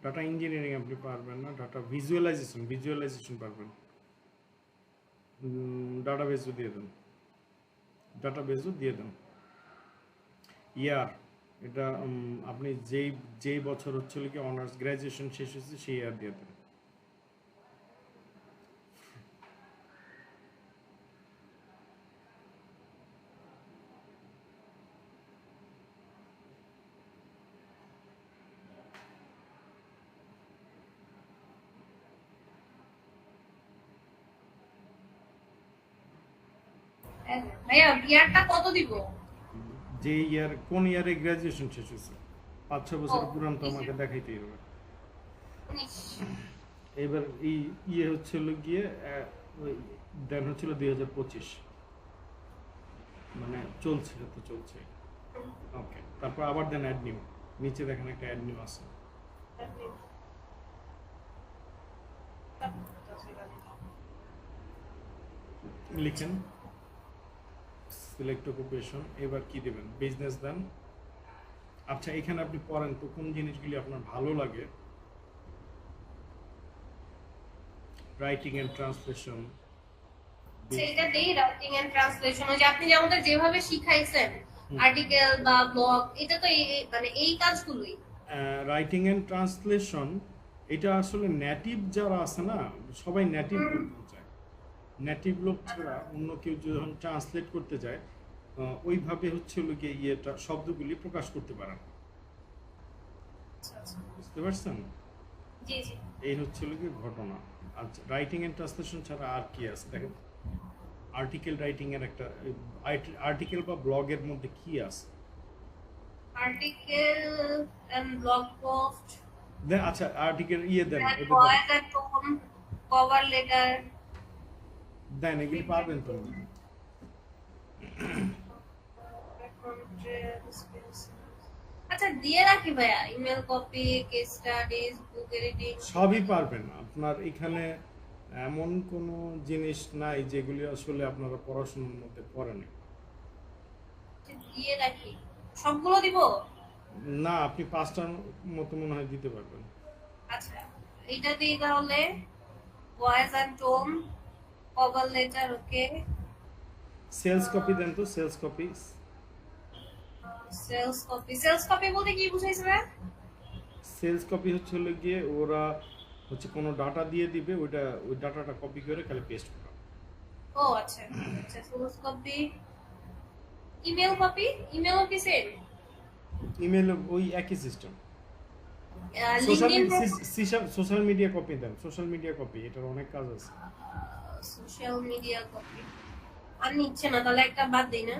ডাটা ইঞ্জিনিয়ারিং আপনি পারবেন না, ডাটা ভিজুয়ালাইজেশন পারবেন। ডাটাবেজও দিয়ে দেন। ইয়ার, এটা আপনি যেই বছর হচ্ছিল কি অনার্স গ্র্যাজুয়েশন শেষ হয়েছে সেই ইয়ার দিয়ে দেন। ভাইয়া ইয়ারটা কত দিব? যে ইয়ার, কোন ইয়ারে গ্র্যাজুয়েশন শেষ হয়েছে, 5-6 বছর পুরান তো আমাকে দেখাইতেই হবে। এবার এই ইয়ে হচ্ছিল গিয়ে দেন হচ্ছিল 2025, মানে চলছে। ওকে, তারপর আবার দেন অ্যাড নিউ, নিচে দেখেন একটা অ্যাড নিউ আছে, লিখেন সিলেক্ট অকুপেশন। এবার কি দেবেন, বিজনেস দেন। আচ্ছা, এখানে আপনি পড়েন তো কোন জিনিসগুলি আপনার ভালো লাগে। রাইটিং এন্ড ট্রান্সলেশন, সেটা দেই, রাইটিং এন্ড ট্রান্সলেশন। ওই যে আপনি যে আমাদের যেভাবে শিখাইছেন আর্টিকেল বা ব্লগ, এটা তো মানে এই কাজগুলোই। রাইটিং এন্ড ট্রান্সলেশন, এটা আসলে নেটিভ যারা আছে না, সবাই নেটিভ করতে চায়। নেটিভ লোক ছাড়া অন্য কেউ যখন ট্রান্সলেট করতে যায় ওইভাবে হচ্ছে গিয়ে ইয়েটা শব্দগুলি প্রকাশ করতে পারে না। বুঝতে পারছেন? জি জি। এই হচ্ছে গিয়ে ঘটনা। আচ্ছা, রাইটিং এন্ড ট্রান্সলেশন ছাড়া আর কি আছে দেখেন। আর্টিকেল রাইটিং এর একটা, আর্টিকেল বা ব্লগের মধ্যে কি আছে? আর্টিকেল এন্ড ব্লগ পোস্ট দেন। আচ্ছা, আর্টিকেল ইয়ে দেন, voice and tone, cover letter দেন, এগুলি পারবেন তো? আচ্ছা দিয়ে রাখি ভাইয়া, email copy, case studies, book editing সবই পারবেন। আপনার এখানে এমন কোনো জিনিস নাই যেগুলি আসলে আপনারা পড়াশোনার মধ্যে পড়েন দিয়ে রাখি। সবগুলো দিব না, আপনি 5টার মতো মনে হয় দিতে পারবেন। আচ্ছা, এটা দিই তাহলে। Voice and tone, cover letter okay, sales copy দেন তো, সেলস কপি। সেলস কপি বলতে কি বুঝাইছে ভাই? সেলস কপি হচ্ছে হলো গিয়ে ওরা হচ্ছে কোনো ডাটা দিয়ে দিবে, ওই ডাটাটা কপি করে খালি পেস্ট করা। ও আচ্ছা আচ্ছা, সেলস কপি। ইমেল কি সেম? ইমেল ওই একই system. LinkedIn social media copy দেন, সোশ্যাল মিডিয়া কপি, এটার অনেক কাজ আছে। সোশ্যাল মিডিয়া কপি আর নিচ্ছে না, তাহলে একটা বাদ দেই না,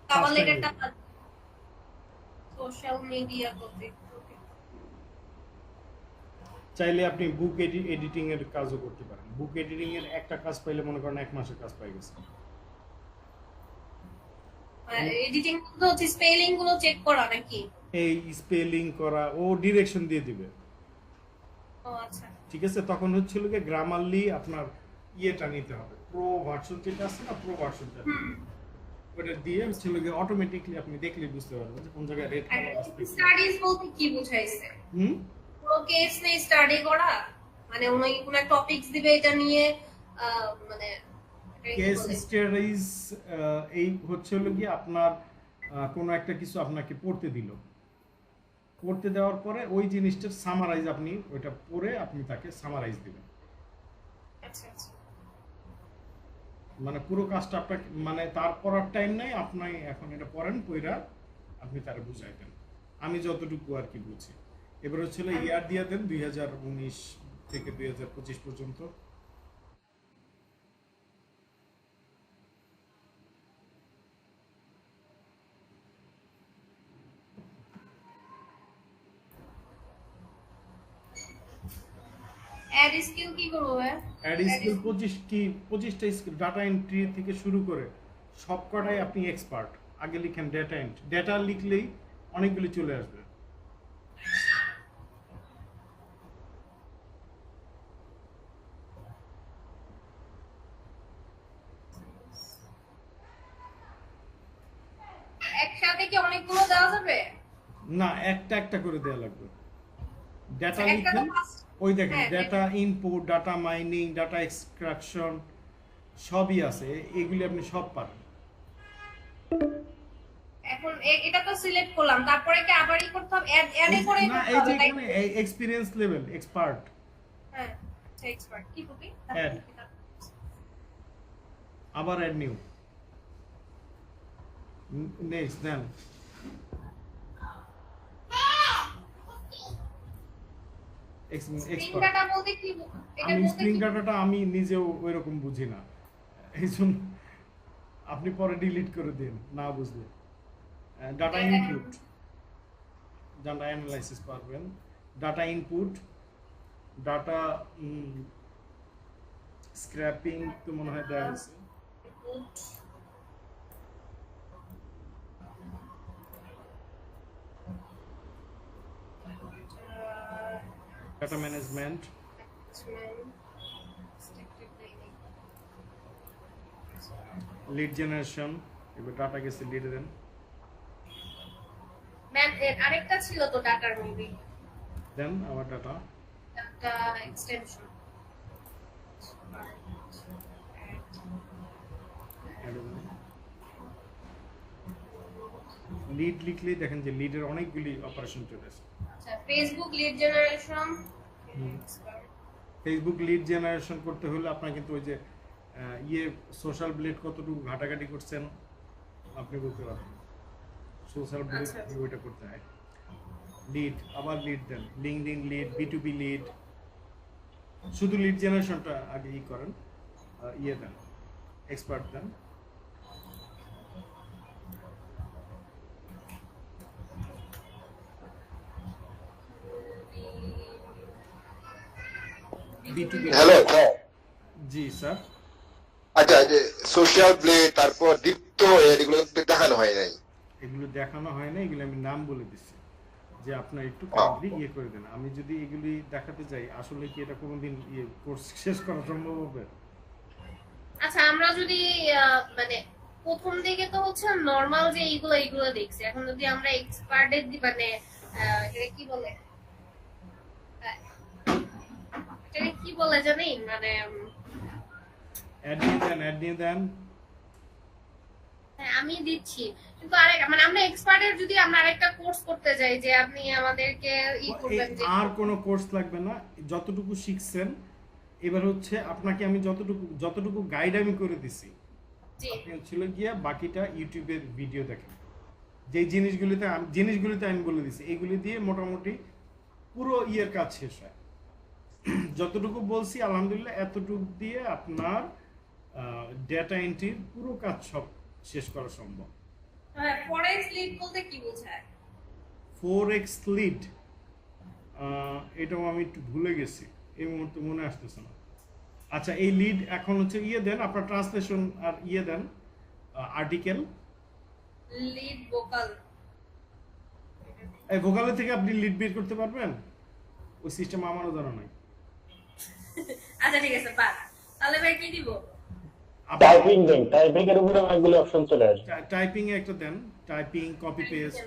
কভার First time লেটারটা বাদ। সোশ্যাল মিডিয়া কপি চাইলে আপনি বুক এডিটিং এর কাজও করতে পারেন। বুক এডিটিং এর একটা কাজ পাইলে মনে করেন 1 মাসের কাজ পাই গেছে। এডিটিং তো হচ্ছে স্পেলিং গুলো চেক করা নাকি? এই স্পেলিং করা, ও ডিরেকশন দিয়ে দিবে, ও আচ্ছা ঠিক আছে? তখন হচ্ছিল গিয়ে গ্রামারলি আপনার ইয়েটা নিতে হবে, প্রো ভার্সন যেটা আছে না, প্রো ভার্সনটা ওটা দিয়ে হচ্ছিল গিয়ে অটোমেটিকলি আপনি দেখলে বুঝতে পারবেন যে কোন জায়গায় রেড কালার আসছে। স্টাডিজ বলতে কি বুঝাইছে? হুম, পুরো কেস নেই স্টাডি করা, মানে উনি কোন একটা টপিকস দিবে, এটা নিয়ে মানে এটাকে কি কেস বলে? স্টাডিজ এই হচ্ছে হলো গিয়ে আপনার কোনো একটা কিছু আপনাকে পড়তে দিল, পড়তে দেওয়ার পরে ওই জিনিসটার সামারাইজ, আপনি ওইটা পড়ে আপনি তাকে সামারাইজ দিবেন। আচ্ছা আচ্ছা মানে পুরো কাজটা আপনাকে, মানে তার পড়ার টাইম নাই, আপনি এখন এটা পড়েন, পড়া আপনি তারা বুঝাই দেন, আমি যতটুকু আর কি বুঝি। এবার হচ্ছিল ইয়ার দিয়ে দেন 2019 থেকে 2025 পর্যন্ত। অ্যাড স্কিল কি করবো ভাই? অ্যাড স্কিল 25টা স্কিল, ডাটা এন্ট্রি থেকে শুরু করে সবকটাই আপনি এক্সপার্ট। আগে লিখেন ডেটা এন্ট্রি, ডেটা লিখলেই অনেকগুলি চলে আসবে। একসাথে কি অনেকগুলো দেওয়া যাবে? না, একটা একটা করে দেওয়া লাগবে। ডেটা একটা তো লিখেন, first- ওই দেখেন হ্যাঁ, data input, data mining, data extraction সবই আছে, এগুলি আপনি সব পারেন। এখন এটা তো সিলেক্ট করলাম, তারপরে কি আবারই করতে হবে? অ্যাড করে না, করতে এই যে হবে তাই? এখানে এক্সপিরিয়েন্স লেভেল এক্সপার্ট, হ্যাঁ আচ্ছা, এক্সপার্ট কি কপি? Add। আবার অ্যাড নিউ, নেক্সট দেন। Screen expert. ডাটা বলতে কি? এটা আমি বলতে স্ক্রিন কি? ডাটাটা আমি নিজেও ওইরকম বুঝি না, এই জন্য আপনি পরে ডিলিট করে দিন না বুঝলে। ডাটা ইনপুট, ডাটা অ্যানালাইসিস পারবেন, ডাটা ইনপুট, ডাটা স্ক্র্যাপিং তো মনে হয় দেওয়া আছে। ডাটা ম্যানেজমেন্ট, লিড জেনারেশন, এবার ডাটা গেছে লিড দেন, ম্যাম আরেকটা ছিল তো ডাটার মেবি, দেন আবার ডাটা একটা এক্সটেনশন। লিড লিখলেই দেখেন যে লিডের অনেকগুলি অপারেশন চলে আসে। আচ্ছা, Facebook lead generation. Facebook lead generation করতে হলে আপনার কিন্তু ওই যে ইয়ে সোশ্যাল ব্লেড কতটুকু ঘাটাঘাটি করছেন আপনি বলতে পারবেন, সোশ্যাল ব্লেড আচ্ছা। ওইটা করতে হয়। লিড, আবার লিড দেন, লিঙ্কডইন লিড, B2B লিড, শুধু লিড জেনারেশনটা আগে ই করেন, ইয়ে দেন, এক্সপার্ট দেন। B2B, hello sir. জি স্যার। আচ্ছা, যে সোশ্যাল ব্লেড তারপর দীপ্ত এগুলো তো দেখানো হয় নাই। এগুলো দেখানো হয় না, এগুলো আমি নাম বলে দিচ্ছি যে আপনার একটু কাইন্ডলি ইয়ে করে দেন। আমি যদি এগুলি দেখাতে যাই, আসলে কি এটা কোনোদিন ইয়ে কোর্স শেষ করা সম্ভব হবে? আচ্ছা, আমরা যদি মানে প্রথম দিকে তো হচ্ছে নরমাল যে এইগুলো দেখছি, এখন যদি আমরা এক্সপার্টের মানে এটা কি বলে, এটাকে কি বলে জানি, মানে অ্যাড নিয়ে দেন। হ্যাঁ আমি দিচ্ছি, কিন্তু আরেক মানে আমরা এক্সপার্টের যদি আমরা আরেকটা কোর্স করতে যাই যে আপনি আমাদেরকে করবেন যে আর কোনো কোর্স লাগবে না, যতটুকু শিখছেন। এবার হচ্ছে আপনাকে আমি যতটুকু গাইড আমি করে দিছি, জি আপনি হচ্ছিল গিয়া বাকিটা ইউটিউবের ভিডিও দেখেন। যে জিনিসগুলিতে আমি বলে দিছি, এইগুলি দিয়ে মোটামুটি পুরো ইয়ের কাজ শেষ হয়। যতটুকু বলছি আলহামদুলিল্লাহ এতটুকু দিয়ে আপনার ডেটা এন্ট্রির পুরো কাজ সব শেষ করা সম্ভব। হ্যাঁ ফরেক্স লিড বলতে কি বোঝায়? 4x লিড, এটাও আমি একটু ভুলে গেছি, এই মুহূর্তে মনে আসতেছে না। আচ্ছা এই লিড এখন হচ্ছে দেন আপনার ট্রান্সলেশন আর দেন আর্টিকেল। লিড ভোকাল, এই ভোকালে থেকে আপনি লিড বের করতে পারবেন? ওই সিস্টেম আমারও জানা নাই। আচ্ছা ঠিক আছে বাদ, তাহলে ভাই কি দিব? টাইপিং দেন, টাইপিং এর উপরে অনেকগুলো অপশন চলে আসে। টাইপিং এ একটা দেন, টাইপিং, কপি পেস্ট।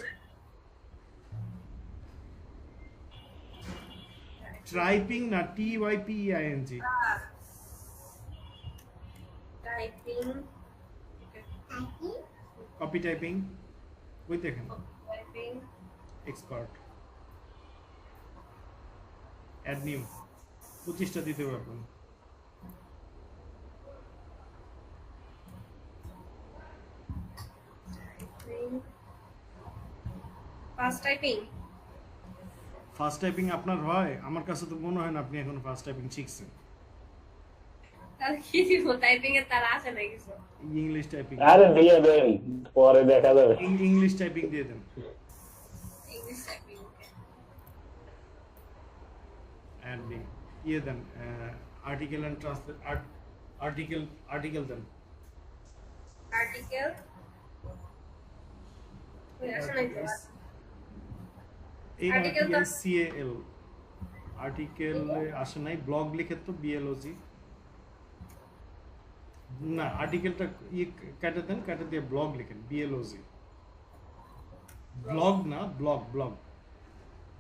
টাইপিং না, TYPEING, টাইপিং, কপি টাইপিং, ওই দেখেন টাইপিং, এক্সপার্ট। অ্যাড নিউ 25টা দিতে পারবেন। Fast typing. ফার্স্ট টাইপিং আপনার হয়? আমার কাছে তো মনে হয় না আপনি এখন ফার্স্ট টাইপিং শিখছেন। তাহলে কি দিব? টাইপিং এর তারা আসে না কিছু। ইংলিশ টাইপিং, আরে দিয়ে দেন, পরে দেখা যাবে। ইংলিশ টাইপিং দিয়ে দেন। ইংলিশ টাইপিং অ্যাড নিউ দেন, আর্টিকেল এন্ড ট্রান্সলেট, আর্টিকেল দেন। আর্টিকেল আসে নাই তো। এই Article আর্টিকেল CAL, আর্টিকেল আসে নাই। ব্লগ লিখে তো BLOG না, আর্টিকেলটা কেটে দেন, কেটে দিয়ে ব্লগ লিখেন BLOG। ব্লগ না, ব্লগ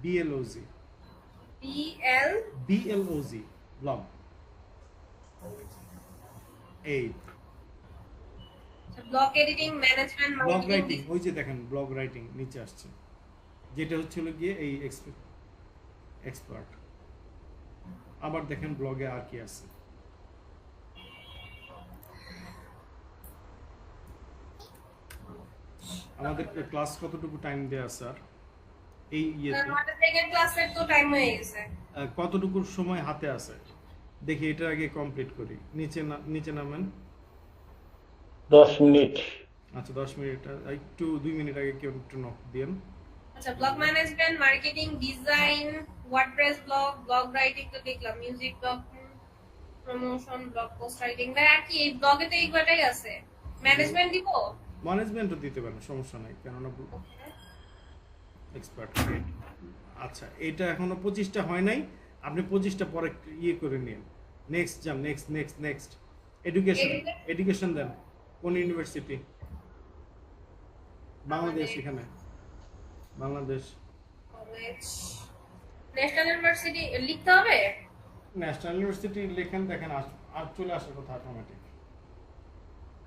BLOG, BLOG ব্লগ। এই blog editing, management, blog writing, marketing. ওই যে দেখেন ব্লগ রাইটিং নিচে আসছে, যেটা হচ্ছিল গিয়ে এই এক্সপার্ট। আবার দেখেন ব্লগে আর কি আছে। আমাদের ক্লাস কতটুকু টাইম দেয়া স্যার? এই আমাদের সেকেন্ড ক্লাসের তো টাইম হয়ে গেছে। কতটুকু সময় হাতে আছে দেখি, এটা আগে কমপ্লিট করি। নিচে নামেন। 10 মিনিট। আচ্ছা 10 মিনিট, একটু 2 মিনিট আগে কেউ একটু নক দিন। আচ্ছা blog management, marketing, design, WordPress blog, blog writing তো দেখলাম, music blog, promotion, blog post writing. ভাই আর কি এই ব্লগে তো এইগুলোটাই আছে। ম্যানেজমেন্ট দিব? ম্যানেজমেন্টও দিতে পারেন, সমস্যা নাই, কেননা এক্সপার্ট। আচ্ছা এটা এখনো 25টা হয় নাই, আপনি 25টা পরে করে নিন। নেক্সট যান, নেক্সট। এডুকেশন দেন। কোন ইউনিভার্সিটি? বাংলাদেশ, এখানে বাংলাদেশ। কলেজ, ন্যাশনাল ইউনিভার্সিটি লিখতে হবে? ন্যাশনাল ইউনিভার্সিটি লেখেন, দেখেন আর চলে আসার কথা অটোমেটিক।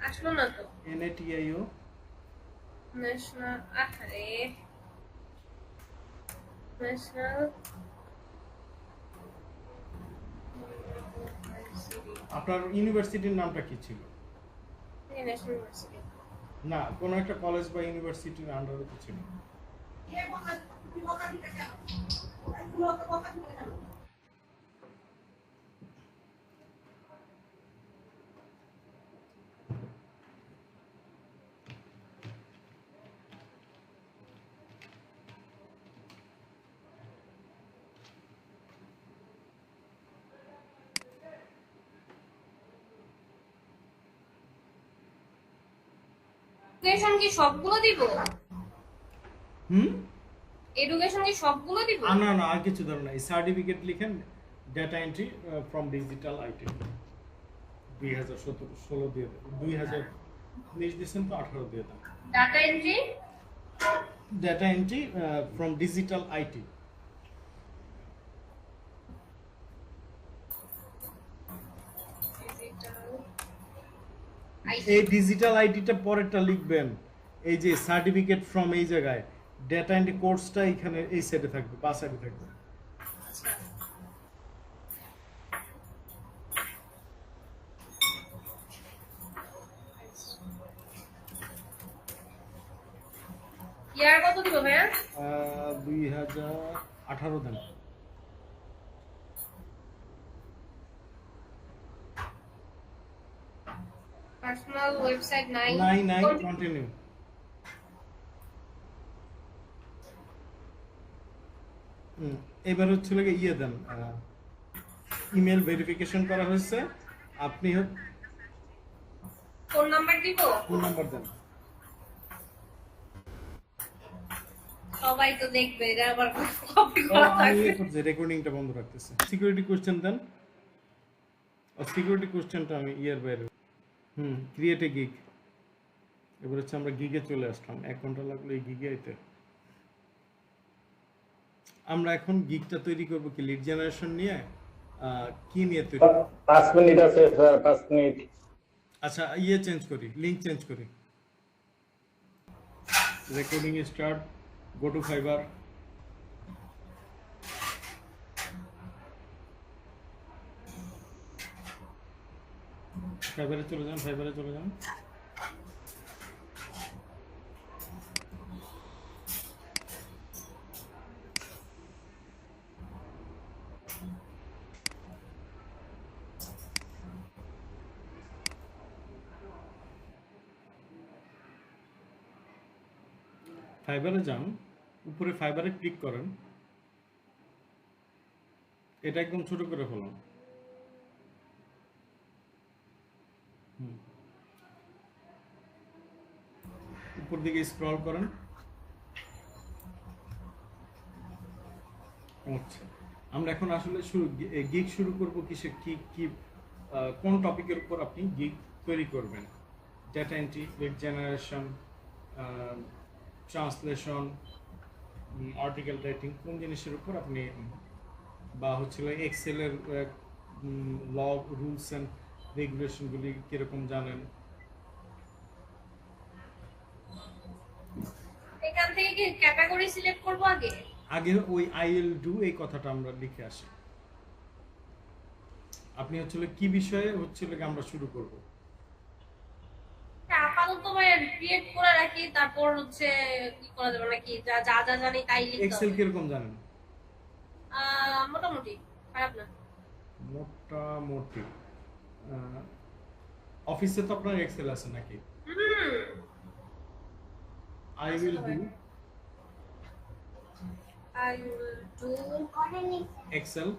আসলো না তো। NATIO, ন্যাশনাল, আরে ন্যাশনাল আপনার ইউনিভার্সিটির নামটা কি ছিল? National university. না, কোন একটা কলেজ বা ইউনিভার্সিটির আন্ডারে তো ছিল। এডুকেশন কি সবগুলো দিব? হুম, এডুকেশন কি সবগুলো দিব? না আর কিছু ধরুন না। এই সার্টিফিকেট লিখেন, data entry from digital IT 2016 দিয়ে দেন। 2019 দিয়েছেন তো, 18 দিয়ে দেন। Data entry, data entry from digital IT. Digital এই ডিজিটাল আইডিটা পরেরটা লিখবেন, এই যে সার্টিফিকেট ফ্রম এই জায়গায় ডেটা এন্ট্রি কোর্সটা এখানে এই সাইডে থাকবে, বা সাইডে থাকবে। ইয়ার কত দিব ভাইয়া? 2018 দেন। পার্সোনাল ওয়েবসাইট নাই। নাই কন্টিনিউ। এবার হচ্ছে লাগে ইয়ে দেন, ইমেল ভেরিফিকেশন করা হয়েছে, আপনি ফোন নাম্বার দিব? ফোন নাম্বার দেন। সবাই তো দেখবে, এটা আবার কপি করা থাকবে। রেকর্ডিংটা বন্ধ রাখতেছে। সিকিউরিটি কোশ্চেন দেন। সিকিউরিটি কোশ্চেনটা আমি ইয়ার বাইরে। Create a gig. এবার হচ্ছে আমরা গিগে চলে আসলাম, 1 ঘন্টা লাগলো এই গিগে আইতে। আমরা এখন গিগটা তৈরি করব কি লিড জেনারেশন নিয়ে, কি নিয়ে তৈরি? 5 মিনিট আছে স্যার, 5 মিনিট। আচ্ছা ইয়ে চেঞ্জ করি, লিংক চেঞ্জ করি। Recording start, go to Fiverr. ফাইবারে চলে যান, ফাইবারে চলে যান। ফাইবারে যান, উপরে ফাইবারে ক্লিক করেন, এটা একদম ছোট করে ফেলুন। উপর দিকে স্ক্রল করেন। আচ্ছা, আমরা এখন আসলে গিগ শুরু করব কিসে, কি কোন টপিকের উপর আপনি গিগ তৈরি করবেন? Data entry, lead generation, translation, article writing, কোন জিনিসের উপর আপনি, বা হচ্ছে এক্সেলের লগ, রুলস অ্যান্ড রেগুলেশনগুলি কিরকম জানেন? এখান থেকে কি ক্যাটাগরি সিলেক্ট করব আগে? আগে ওই আইএল ডু এই কথাটা আমরা লিখে আসি। আপনি হচ্ছে কি বিষয়ে হচ্ছে আমরা শুরু করব? আপাতত ভাই ক্রিয়েট করে রাখি, তারপর হচ্ছে কি করা যাবে নাকি যা যা যা জানি তাই লিখতে হবে। এক্সেল কিরকম জানেন? মোটামুটি, খারাপ না। মোটামুটি। অফিসে তো আপনার এক্সেল আছে নাকি? I will do Excel.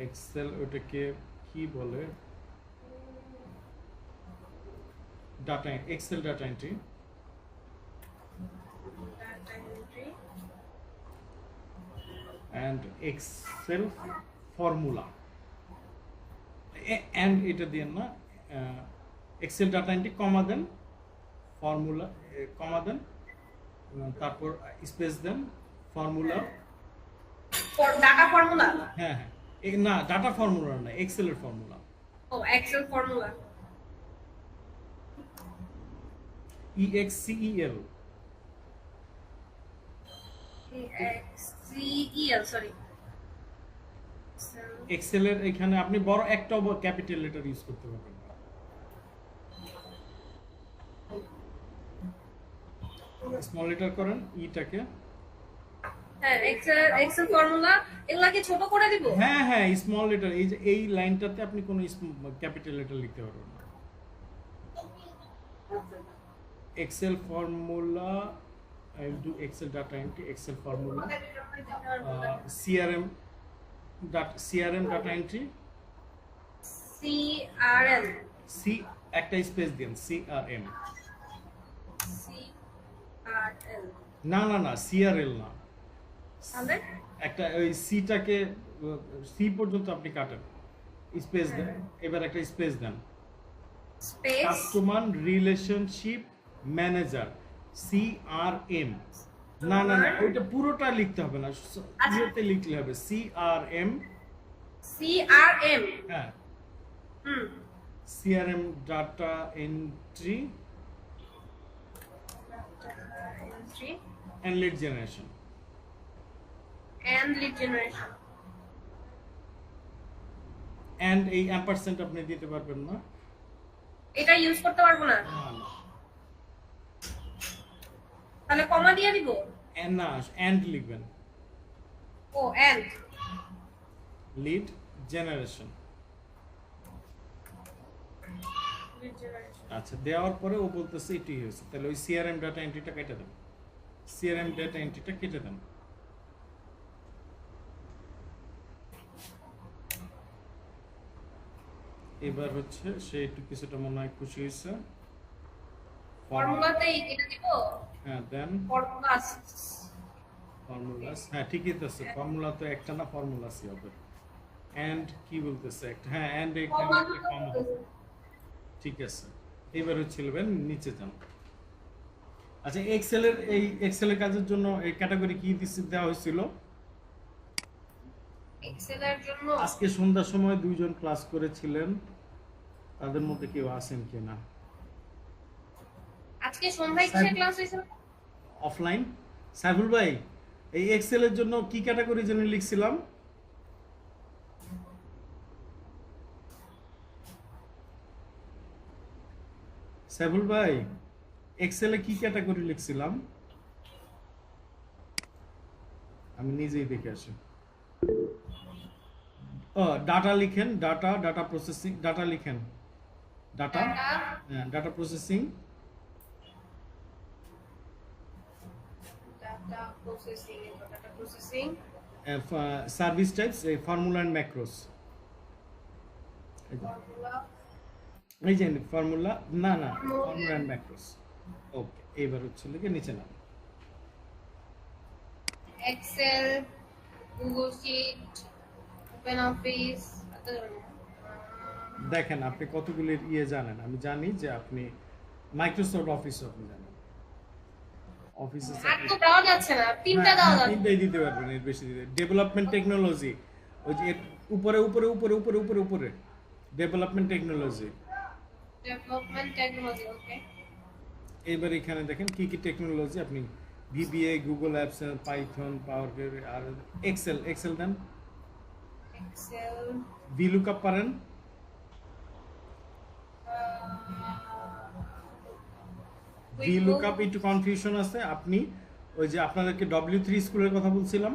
Excel ওটাকে কি বলে? Data, Excel data entry. And Excel formula. And এটা দিয়ে না, এক্সেল ডাটা এন্ট্রি কমা দেন, ফর্মুলা কমা দেন, তারপর স্পেস দেন, ফর্মুলা। Data formula? হ্যাঁ, না ডাটা ফর্মুলা না, এক্সেলের ফর্মুলা। ও Excel formula. EXCEL। EXCEL, sorry. এক্সেলের এখানে আপনি বড় একটা ক্যাপিটাল লেটার ইউজ করতে পারবেন না। স্মল লেটার করেন ইটাকে। হ্যাঁ, এক্সেল ফর্মুলা এগুলা কি ছোট করে দিব? হ্যাঁ, স্মল লেটার। এই যে এই লাইনটাতে আপনি কোনো ক্যাপিটাল লেটার লিখতে পারবেন না। Excel formula, I will do Excel data entry, Excel formula, CRM data entry, CRM, C একটা স্পেস দিন, CRM। না CRL না, তাহলে একটা ওই সিটাকে সি পর্যন্ত আপনি কাটেন, স্পেস দেন, এবার একটা স্পেস দেন, space customer relationship manager, CRM। না ওইটা পুরোটা লিখতে হবে না, ইয়েতে লিখলে হবে CRM। CRM, হ্যাঁ, হুম CRM data entry entry and lead generation. and lead generation. And এই ampersand আপনি দিতে পারবেন না। এটা ইউজ করতে পারবো না, তাহলে কমা দিয়ে দিব। and না and লিখবেন ও and lead generation। lead generation। আচ্ছা, দেওয়ার পরে ও বলতেছে এটি হয়েছে, তাহলে ওই CRM ডাটা এন্ট্রিটা কেটে দেন, CRM ডাটা এন্ট্রিটা কেটে দেন। এবার হচ্ছে সে একটু কিছুটা মনে হয় খুশি হয়েছে। ফর্মুলাতে এটা দিব, হ্যাঁ দেন ফর্মুলাস। ফর্মুলাস, হ্যাঁ ঠিকই তো আছে, ফর্মুলা তো একটা না, ফর্মুলাসই হবে। এন্ড কি বলতেছে একটা, হ্যাঁ এন্ড এখানে একটা কম হবে, ঠিক আছে। এবার হচ্ছে লিখবেন নিচে যান। আচ্ছা, এক্সেলের কাজের জন্য এই ক্যাটাগরি কি দেওয়া হয়েছিল? এক্সেলের জন্য আজকে সন্ধ্যার সময় দুইজন ক্লাস করেছিলেন, তাদের মধ্যে কেউ আছেন কিনা? আজকে সন্ধ্যায় কিসের ক্লাস হয়েছে? অফলাইন। সাইফুল ভাই, এই এক্সেলের জন্য কি ক্যাটাগরি জন্য লিখছিলাম? সাইফুল ভাই, এক্সেলে কি ক্যাটাগরি লিখছিলাম? আমি নিজেই দেখে আসি। ও ডাটা লিখেন, ডাটা প্রসেসিং, ডাটা লিখেন, ডাটা, হ্যাঁ data processing, data processing service types, এই ফর্মুলা এন্ড ম্যাক্রোস। ফর্মুলা এই যে ফর্মুলা, না না ফর্মুলা এন্ড ম্যাক্রোস। ওকে, এবার হচ্ছে লিখে নিচে নাম। Excel, Google sheet, OpenOffice. দেখেন আপনি কতগুলি ইয়ে জানেন, আমি জানি যে আপনি মাইক্রোসফট অফিস আপনি জানেন, অফিসে আর তো দেওয়া যাচ্ছে না, তিনটা দেওয়া যাচ্ছে। তিনটাই দিতে পারবেন, এর বেশি দিতে। ডেভেলপমেন্ট টেকনোলজি, ওই যে এর উপরে উপরে উপরে উপরে উপরে উপরে ডেভেলপমেন্ট টেকনোলজি। ডেভেলপমেন্ট টেকনোলজি, ওকে। এবার এখানে দেখেন কি কি টেকনোলজি, আপনি VBA, গুগল অ্যাপস, পাইথন, পাওয়ার আর এক্সেল দেন। এক্সেল, VLOOKUP পারেন? VLOOKUP একটু কনফিউশন আছে, আপনি ওই যে আপনাদেরকে W3 স্কুলের কথা বলছিলাম,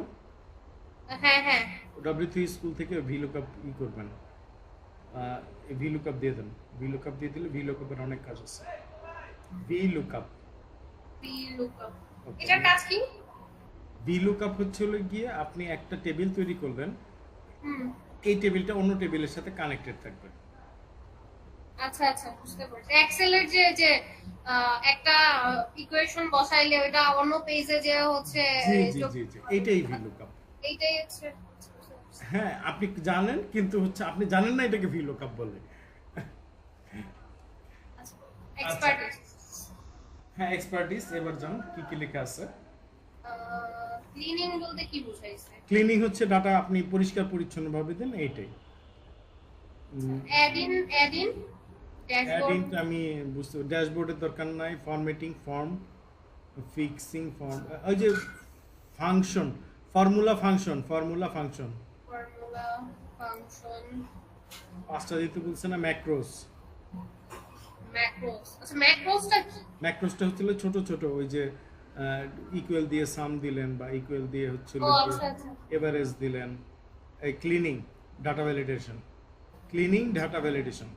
হ্যাঁ হ্যাঁ, W3 স্কুল থেকে VLOOKUP ই করবেন, VLOOKUP দিয়ে দেন। VLOOKUP দিয়ে দিলে VLOOKUP এর অনেক কাজ আছে। VLOOKUP, VLOOKUP, Okay. এটার কাজ কি? VLOOKUP হচ্ছে হলো গিয়ে আপনি একটা টেবিল তৈরি করবেন, হুম, এই টেবিলটা অন্য টেবিলের সাথে কানেক্টেড থাকবে। আচ্ছা আচ্ছা, বুঝতে পারছি। এক্সেলের যে যে একটা ইকুয়েশন বসাইলে ওটা অন্য পেজে যে হচ্ছে জি জি জি জি, এইটাই VLOOKUP। এইটাই হচ্ছে। হ্যাঁ আপনি জানেন, কিন্তু হচ্ছে আপনি জানেন না এটাকে VLOOKUP বলে। এক্সপার্টিস। হ্যাঁ এক্সপার্টিস। এবার জান কি কি লেখা আছে। ক্লিনিং বলতে কি বুঝাইছে? ক্লিনিং হচ্ছে ডাটা আপনি পরিষ্কার পরিচ্ছন্নভাবে দেন, এইটাই। Add in dashboard. অ্যাডিং আমি বুঝতে, ড্যাশবোর্ডের দরকার নাই। ফরম্যাটিং ফর্ম, ফিক্সিং ফর্ম, ওই যে function, formula function. Formula function. পাঁচটা দিতে বলছে না, ম্যাক্রোস। ম্যাক্রোস, আচ্ছা ম্যাক্রোসটা কি? ম্যাক্রোসটা হচ্ছিল ছোট ছোট, ওই যে ইকুয়াল দিয়ে সাম দিলেন, বা ইকুয়াল দিয়ে হচ্ছিল ও আচ্ছা আচ্ছা, এভারেজ দিলেন। এই cleaning data validation, cleaning data validation.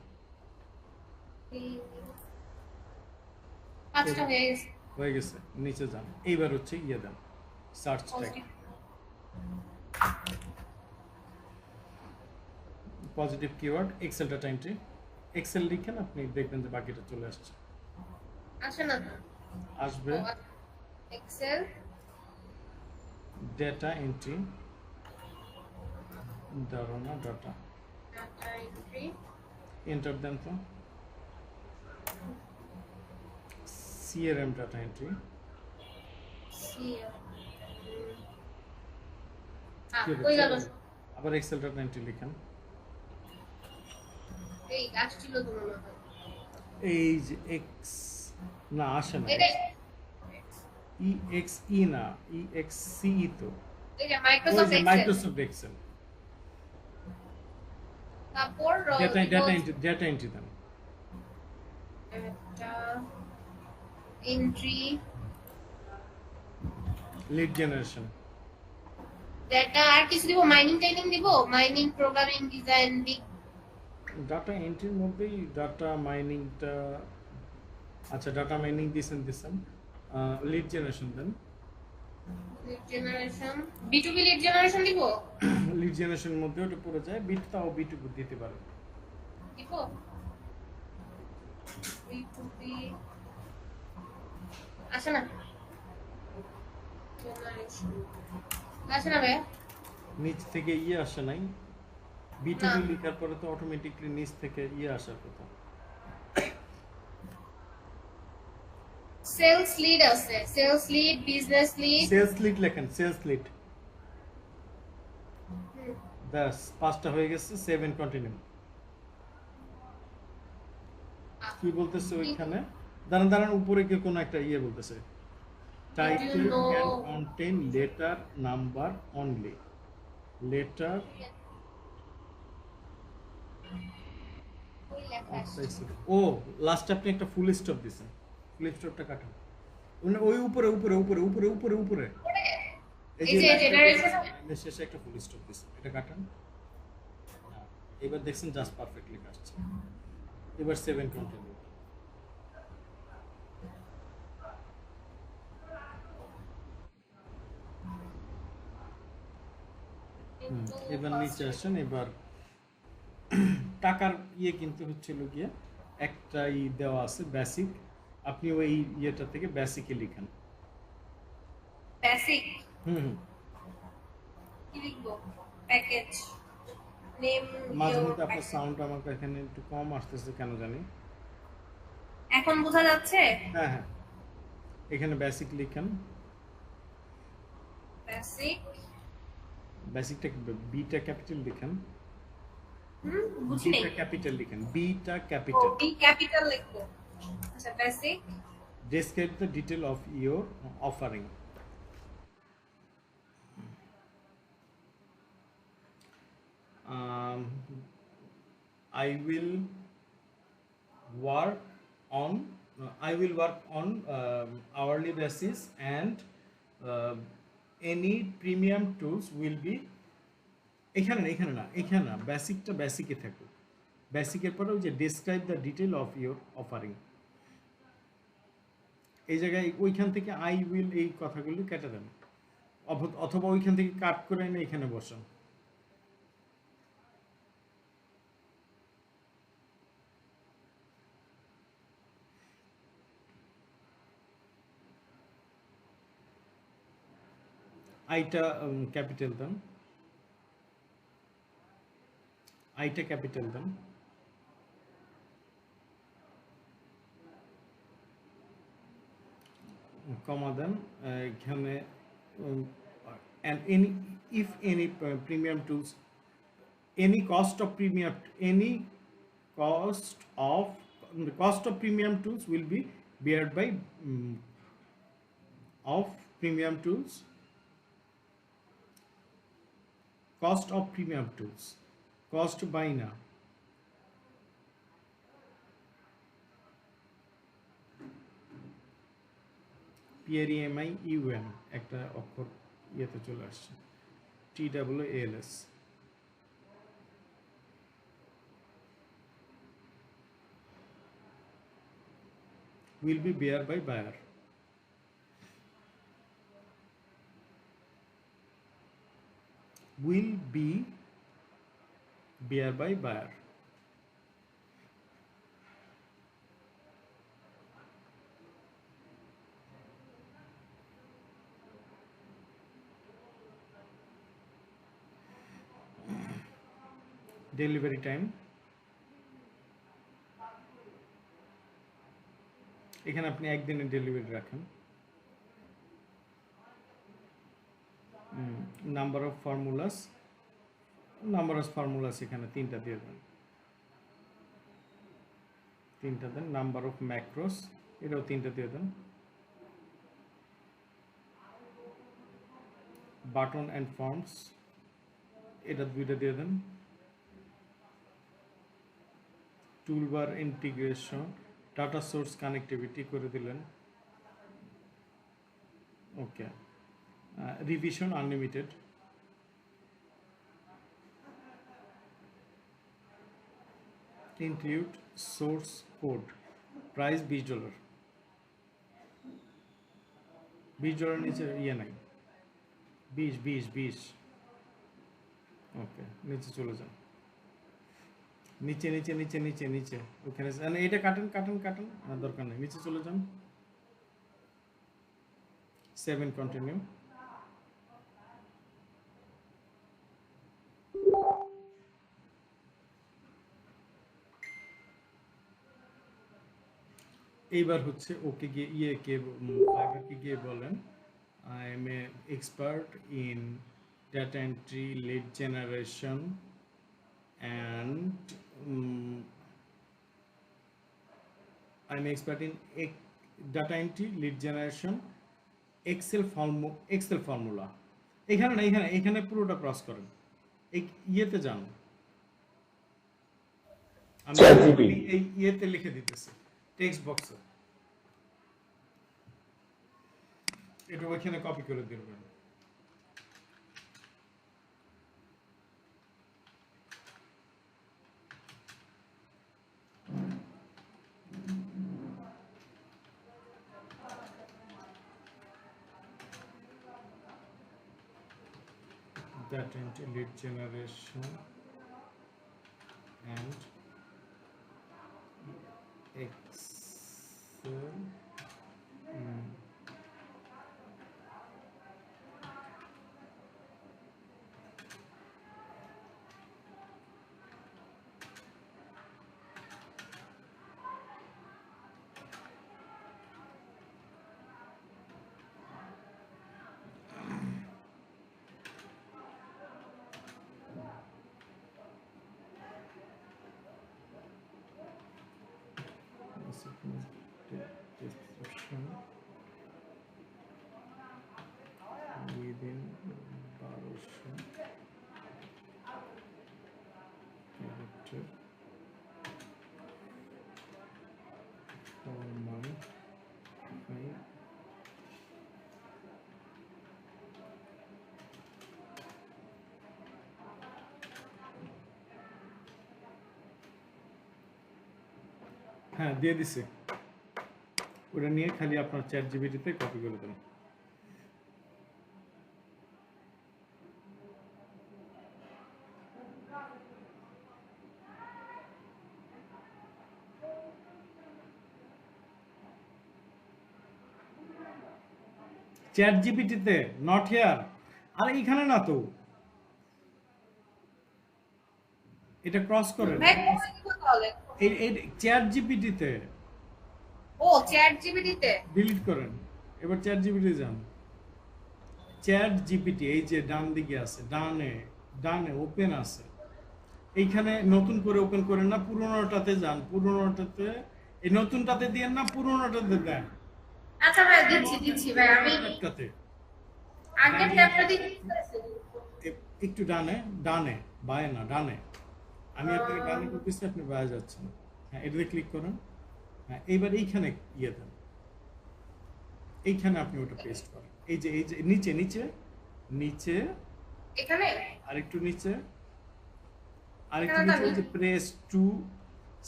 পাঁচটা হয়ে গেছে। হয়ে গেছে, নিচে যান। এইবার হচ্ছে ইয়ে দেন, search tag, positive keyword, Excel data entry. Excel লিখেন, আপনি দেখবেন যে বাকিটা চলে আসছে। আসে না তো? আসবে এক্সেল ডেটা এন্ট্রি, ধারণা ডাটা ডাটা এন্ট্রি, এন্টার দেন তো। CRM ডাটা এন্ট্রি, কই গেল? আবার এক্সেল ডাটা এন্ট্রি লিখেন। এই আসছিল তো মনে হয় এই যে এক্স না আসে না, এটা ই এক্স ই না, ই এক্স সি তো, এই যে ওই মাইক্রোসফট যে এক্সেল মাইক্রোসফট এক্সেল। তারপর ডেটা এন্ট্রি দেন। একটা এন্ট্রি লিড জেনারেশন। ডেটা আর কিছু দিব, মাইনিং টাইনিং দিব, mining programming design big data এন্ট্রির মধ্যেই ডাটা মাইনিংটা, আচ্ছা ডাটা মাইনিং দিছেন লিড জেনারেশন দেন। Lead generation B2B lead generation দিব লিড জেনারেশনের মধ্যে ওটা পড়ে যায়, বিটটাও বিটুকু দিতে পারে। দিব B2B আসে না জেনারেশন আসে না ভাই নিচ থেকে ইয়ে আসে নাই, বিটুবি লেখার পরে তো অটোমেটিকলি নিচ থেকে ইয়ে আসার কথা। সেলস লিড আছে, sales lead, business lead, sales lead লেখেন, সেলস লিড। ব্যাস 5টা হয়ে গেছে, 7 কন্টিনিউ। কি বলতেছে ওইখানে? দাঁড়ান উপরে কি কোন একটা ইয়ে বলতেছে, title can contain letter number only, letter ওই লেখা আছে। ও লাস্টে আপনি একটা ফুল স্টপ দিছেন, ফুল স্টপটা কাটান ওই উপরে উপরে উপরে উপরে উপরে উপরে এই যে জেনারেশন শেষে একটা ফুল স্টপ দিছেন, এটা কাটান। হ্যাঁ, এবার দেখছেন জাস্ট পারফেক্টলি কাটছে। এবার 7 কন্টিনিউ। এবার নিচে আসেন। এবার টাকার ইয়ে কিন্তু হচ্ছিল গিয়ে একটা দেওয়া আছে বেসিক, আপনি ওই ইয়েটা থেকে বেসিকে লিখেন। বেসিক হুম কি লিখবো, প্যাকেজ নেম, মাঝে মধ্যে আপনার সাউন্ড আমার এখানে একটু কম আসতেছে কেন জানি। এখন বোঝা যাচ্ছে? হ্যাঁ, এখানে বেসিক লিখেন। বেসিক বেসিকটা বিটা ক্যাপিটাল লিখেন, বুঝি নাই। বিটা ক্যাপিটাল লিখেন, বিটা ও ক্যাপিটাল। বি ক্যাপিটাল লিখবো। আচ্ছা basic Describe the detail of your offering. I will work on hourly basis, and any premium tools will be এখানে না বেসিকটা বেসিকে থাকুক, বেসিকের পরে ওই যে describe the detail of your offering, এই জায়গায় ওইখান থেকে আই উইল এই কথাগুলি কেটে দেন, অথবা ওইখান থেকে কাট করে এনে এখানে বসান। আইটা ক্যাপিটাল দেন, আইটা ক্যাপিটাল দেন। কমা দেন এখানে, and if any premium tools, any cost of premium tools will be bared by of premium tools, cost of premium tools, cost by না, PREMIUM একটা অক্ষর ইয়েতে চলে আসছে, TWALS, will be bear by buyer, will be bear by buyer, delivery time, এখানে আপনি একদিনের delivery রাখেন। নাম্বার অফ ফর্মুলাস এখানে 3টা দিয়ে দেন। 3টা দেন। নাম্বার অফ ম্যাক্রোস, এটাও 3টা দিয়ে দেন। বাটন অ্যান্ড ফর্মস, এটা 2টা দিয়ে দেন। Toolbar integration, data source connectivity করে দিলেন। Okay, revision unlimited, include source code, price $20। $20 নিচে ইয়ে নাই, 20। ওকে, নিচে চলে যান, নিচে নিচে নিচে নিচে নিচে ওখানে এটা কাটেন কাটেন কাটেন, দরকার নেই, নিচে চলে যান। 7 কন্টিনিউ। এইবার হচ্ছে ওকে গিয়ে ফাইবারকে গিয়ে বলেন I M A expert in data entry, lead generation and I'm expert in data entry, lead generation, Excel formula. এখানে না, এখানে পুরোটা ক্রস করেন, এই ইয়েতে যান, আমি এই ইয়েতে লিখে দিতেছি টেক্সট বক্সে, এটা ওইখানে কপি করে দিবেন। Data entry, lead generation and Excel description within 1200 character for my file. হ্যাঁ, দিয়ে দিছে, ওটা নিয়ে খালি আপনার চ্যাট জিপিটিতে কপি করে দেন। চ্যাট জিপিটিতে, নট হিয়ার। আর এইখানে না তো, এটা ক্রস করেন এই চ্যাট জিপিটিতে, ও চ্যাট জিপিটিতে ডিলিট করেন। এবার চ্যাট জিপিটি যান, চ্যাট জিপিটি এই যে ডান দিকে আছে, ডানে ওপেন আছে, এইখানে নতুন করে ওপেন করেন না, পুরোনোটাতে যান, পুরোনোটাতে, এই নতুনটাতে দিয়েন না, পুরোনোটাতে দেন। আচ্ছা ভাই, দিচ্ছি ভাই, আমি একটাতে আগের ট্যাবটা দিচ্ছি। একটু ডানে বায়ে না, ডানে, আমি আপনাকে ডানে করতেছি, আপনি বায়ে যাচ্ছেন। হ্যাঁ, এটাতে ক্লিক করেন। হ্যাঁ, এইবার এইখানে ইয়ে দেন, এইখানে আপনি ওটা পেস্ট করেন। এই যে নিচে নিচে নিচে এখানে আরেকটু নিচে, ওই যে প্রেস টু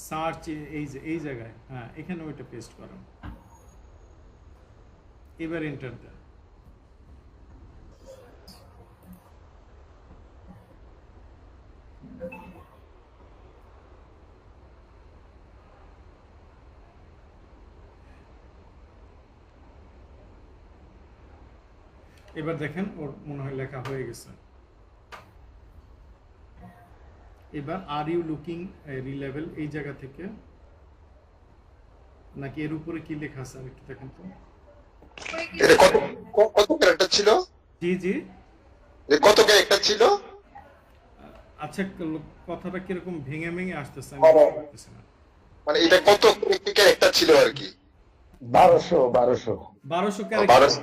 সার্চ, এই জায়গায়, হ্যাঁ, এখানে ওইটা পেস্ট করেন। এবার এন্টার দেন। এবার দেখেন ওর মনে হয় লেখা হয়ে গেছে। এবার আর ইউ লুকিং রিলেভেল, এই জায়গা থেকে নাকি এর উপরে কি লেখা আছে আমি একটু দেখেন তো। এটা কত ক্যারেক্টার ছিল? জি কত ক্যারেক্টার ছিল? আচ্ছা, কথাটা কিরকম ভেঙে আসতেছে আমি বুঝতে পারতেছি না। মানে এটা কত ক্যারেক্টার ছিল আর কি? 1200 1200 12 ক্যারেক্টার। 1200।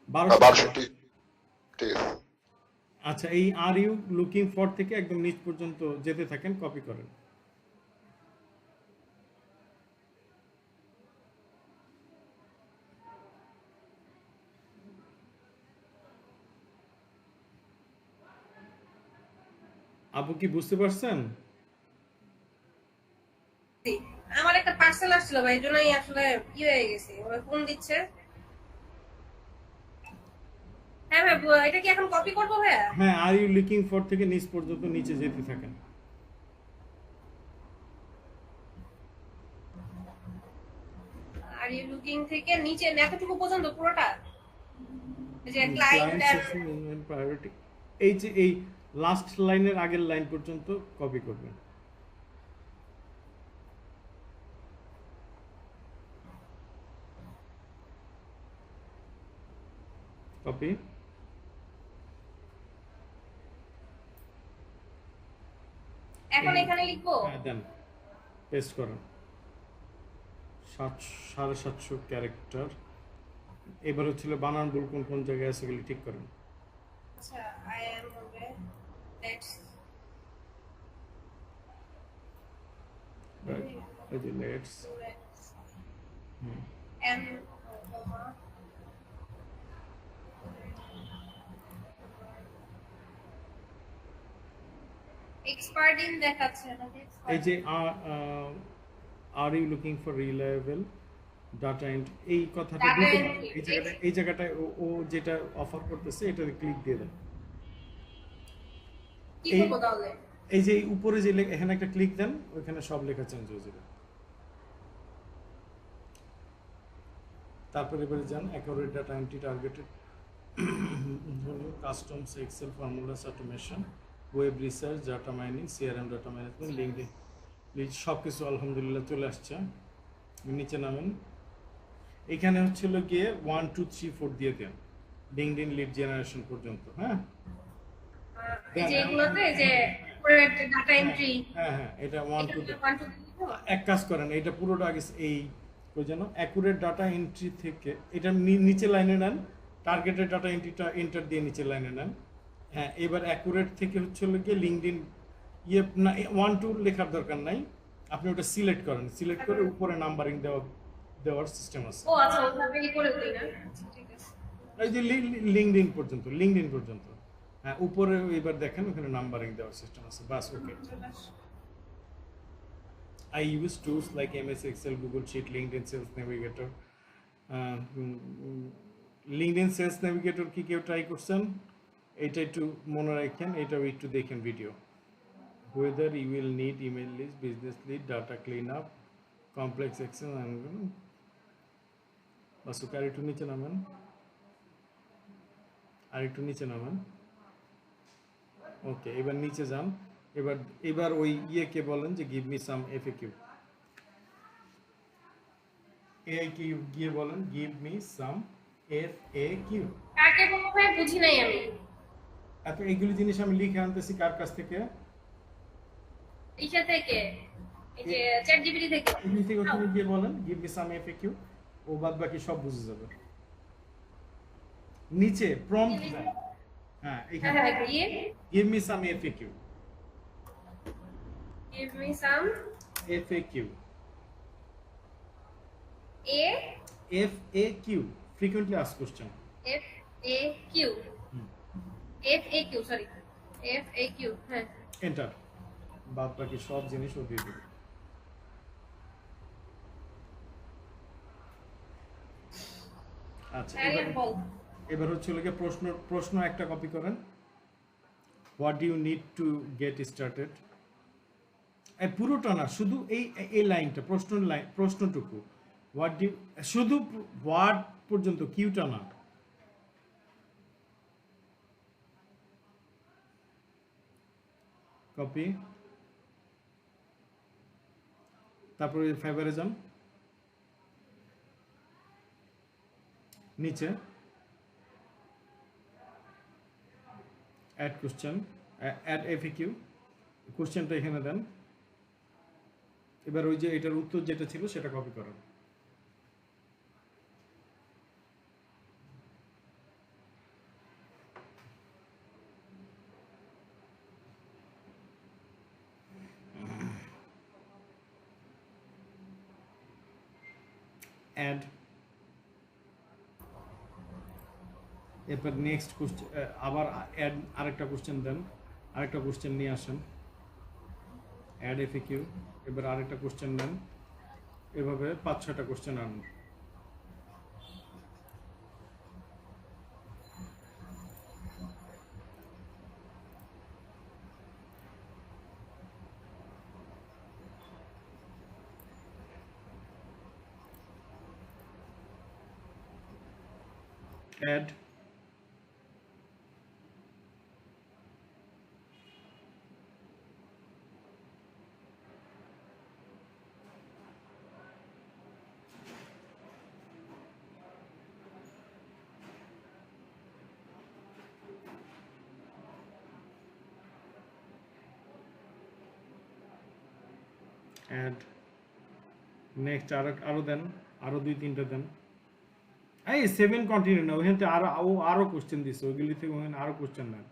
1200, ঠিক ঠিক আছে। আচ্ছা, এই আর ইউ লুকিং ফর থেকে একদম নিচ পর্যন্ত যেতে থাকেন, কপি করেন। আপু কি বুঝতে পারছেন? আমার একটা পার্সেল আসছিল ভাই, এই জন্যই আসলে হয়ে গেছে, ওরা ফোন দিচ্ছে। হ্যাঁ ভাই, এটা কি এখন কপি করবো ভাইয়া? হ্যাঁ, আর ইউ লুকিং ফর থেকে নিচ পর্যন্ত নিচে যেতে থাকেন। আর ইউ লুকিং থেকে নিচে এতটুকু পর্যন্ত পুরোটা, এই যে client client section in priority, এই যে এই লাস্ট লাইনের আগের লাইন পর্যন্ত কপি করবেন। কপি। এখন এখানে লিখবো। হ্যাঁ, দেন, পেস্ট করেন। 750 ক্যারেক্টার। এবার হচ্ছিল বানান ভুল কোন কোন জায়গায় আছে এগুলি ঠিক করেন। আচ্ছা, আই এম হবে লেটস রাইট, এই যে লেটস। এম এক্সপার্ট ইন দেখাচ্ছে না, এই যে are you looking for reliable data entry, এই কথাটা Data দিতে entry, এই জায়গাটায় ও যেটা অফার করতেছে এটাতে ক্লিক দিয়ে দেন। কি এই- করবো তাহলে? এই যে উপরে যে এখানে একটা ক্লিক দেন, ওইখানে সব লেখা চেঞ্জ হয়ে যাবে। তারপরে এবারে যান accurate data entry targeted customs, Excel formulas, automation, web research, data mining, CRM, data management, LinkedIn lead, সব কিছু আলহামদুলিল্লাহ চলে আসছে। নিচে নামেন, এখানে হচ্ছিল গিয়ে 1 2 3 4 দিয়ে দেন লিঙ্কডিন লিড জেনারেশন পর্যন্ত। হ্যাঁ এই যে এগুলোতে যে ডাটা এন্ট্রি, হ্যাঁ হ্যাঁ, এটা 1 2 ওয়ান টু দিব। এক কাজ করেন, এটা পুরোটা আগে এই কই যেন অ্যাকুরেট ডাটা এন্ট্রি থেকে এটা নিচে লাইনে নেন, টার্গেটেড ডাটা এন্ট্রিটা এন্টার দিয়ে নিচে লাইনে নেন। হ্যাঁ, এবার অ্যাকুরেট থেকে হচ্ছে হলো গিয়ে লিঙ্কডিন ইয়ে না, 1 2 লেখার দরকার নাই, আপনি ওটা সিলেক্ট করেন, সিলেক্ট করে উপরে নাম্বারিং দেওয়ার সিস্টেম আছে। ও আচ্ছা, ওভাবেই করে দিই না? আচ্ছা, ঠিক আছে। এই যে লিঙ্কডিন পর্যন্ত, হ্যাঁ উপরে এবার দেখেন ওখানে নাম্বারিং দেওয়ার সিস্টেম আছে, বাস ওকে। I use tools like MS Excel, Google Sheet, LinkedIn Sales Navigator. LinkedIn Sales Navigator কি কেউ ট্রাই করছেন? এটা একটু মনে রাখেন, এটাও একটু দেখেন video. Whether you will need email list, business lead, data cleanup, complex Excel, and বাস ওকে। আরেকটু নিচে নামান, ওকে। এবার নিচে যান, এবার ওই ইয়েকে বলেন যে give me some FAQ, AI কি গিয়ে বলেন গিভ মি সাম এফএকিউ। কাকে বলবো ভাই, বুঝি নাই আমি। এত এইগুলি জিনিস আমি লিখে আনতেছি কার কাছ থেকে? ইসা থেকে, এই যে চ্যাট জিপিটি থেকে। এগুলি থেকে ওখানে গিয়ে বলেন গিভ মি সাম এফএকিউ, ও বাদ বাকি সব বুঝে যাবে। নিচে প্রম্পট দেন, হ্যাঁ এখানে হ্যাঁ, গিয়ে give me some FAQ, give me some FAQ, a FAQ, frequently asked question. f a q f a q sorry f a q, হ্যাঁ। এন্টার, বাদ বাকি সব জিনিস ও দিয়ে দেবে। আচ্ছা, আরিয়ান বল। এবার হচ্ছে লোকে প্রশ্ন একটা কপি করেন। What do you need to get started, পুরোটা না, শুধু এই লাইনটা, প্রশ্নটুকু। হোয়াট ডু, শুধু হোয়াট পর্যন্ত, কিউটা না। কপি, তারপরে ফাইবারে যান, নিচে অ্যাড কোশ্চেন, অ্যাড এফএকিউ, কোশ্চেনটা এখানে দেন। এবার ওই যে এটার উত্তর যেটা ছিল সেটা কপি করেন। অ্যাড, এরপর নেক্সট কোশ্চেন, আবার অ্যাড আরেকটা কোশ্চেন দেন, আরেকটা কোশ্চেন নিয়ে আসেন, অ্যাড এফএকিউ, এবার আরেকটা কোশ্চেন নেন, এভাবে 5-6টা কোশ্চেন আনুন। অ্যাড, অ্যাড, নেক্সট আরো দেন, আরো 2-3টা দেন। এই 7 কন্টিনিউ না, ওখানে আরো কোশ্চেন দিছে, ওইগুলি থেকে ওখানে আরো কোশ্চেন নেন।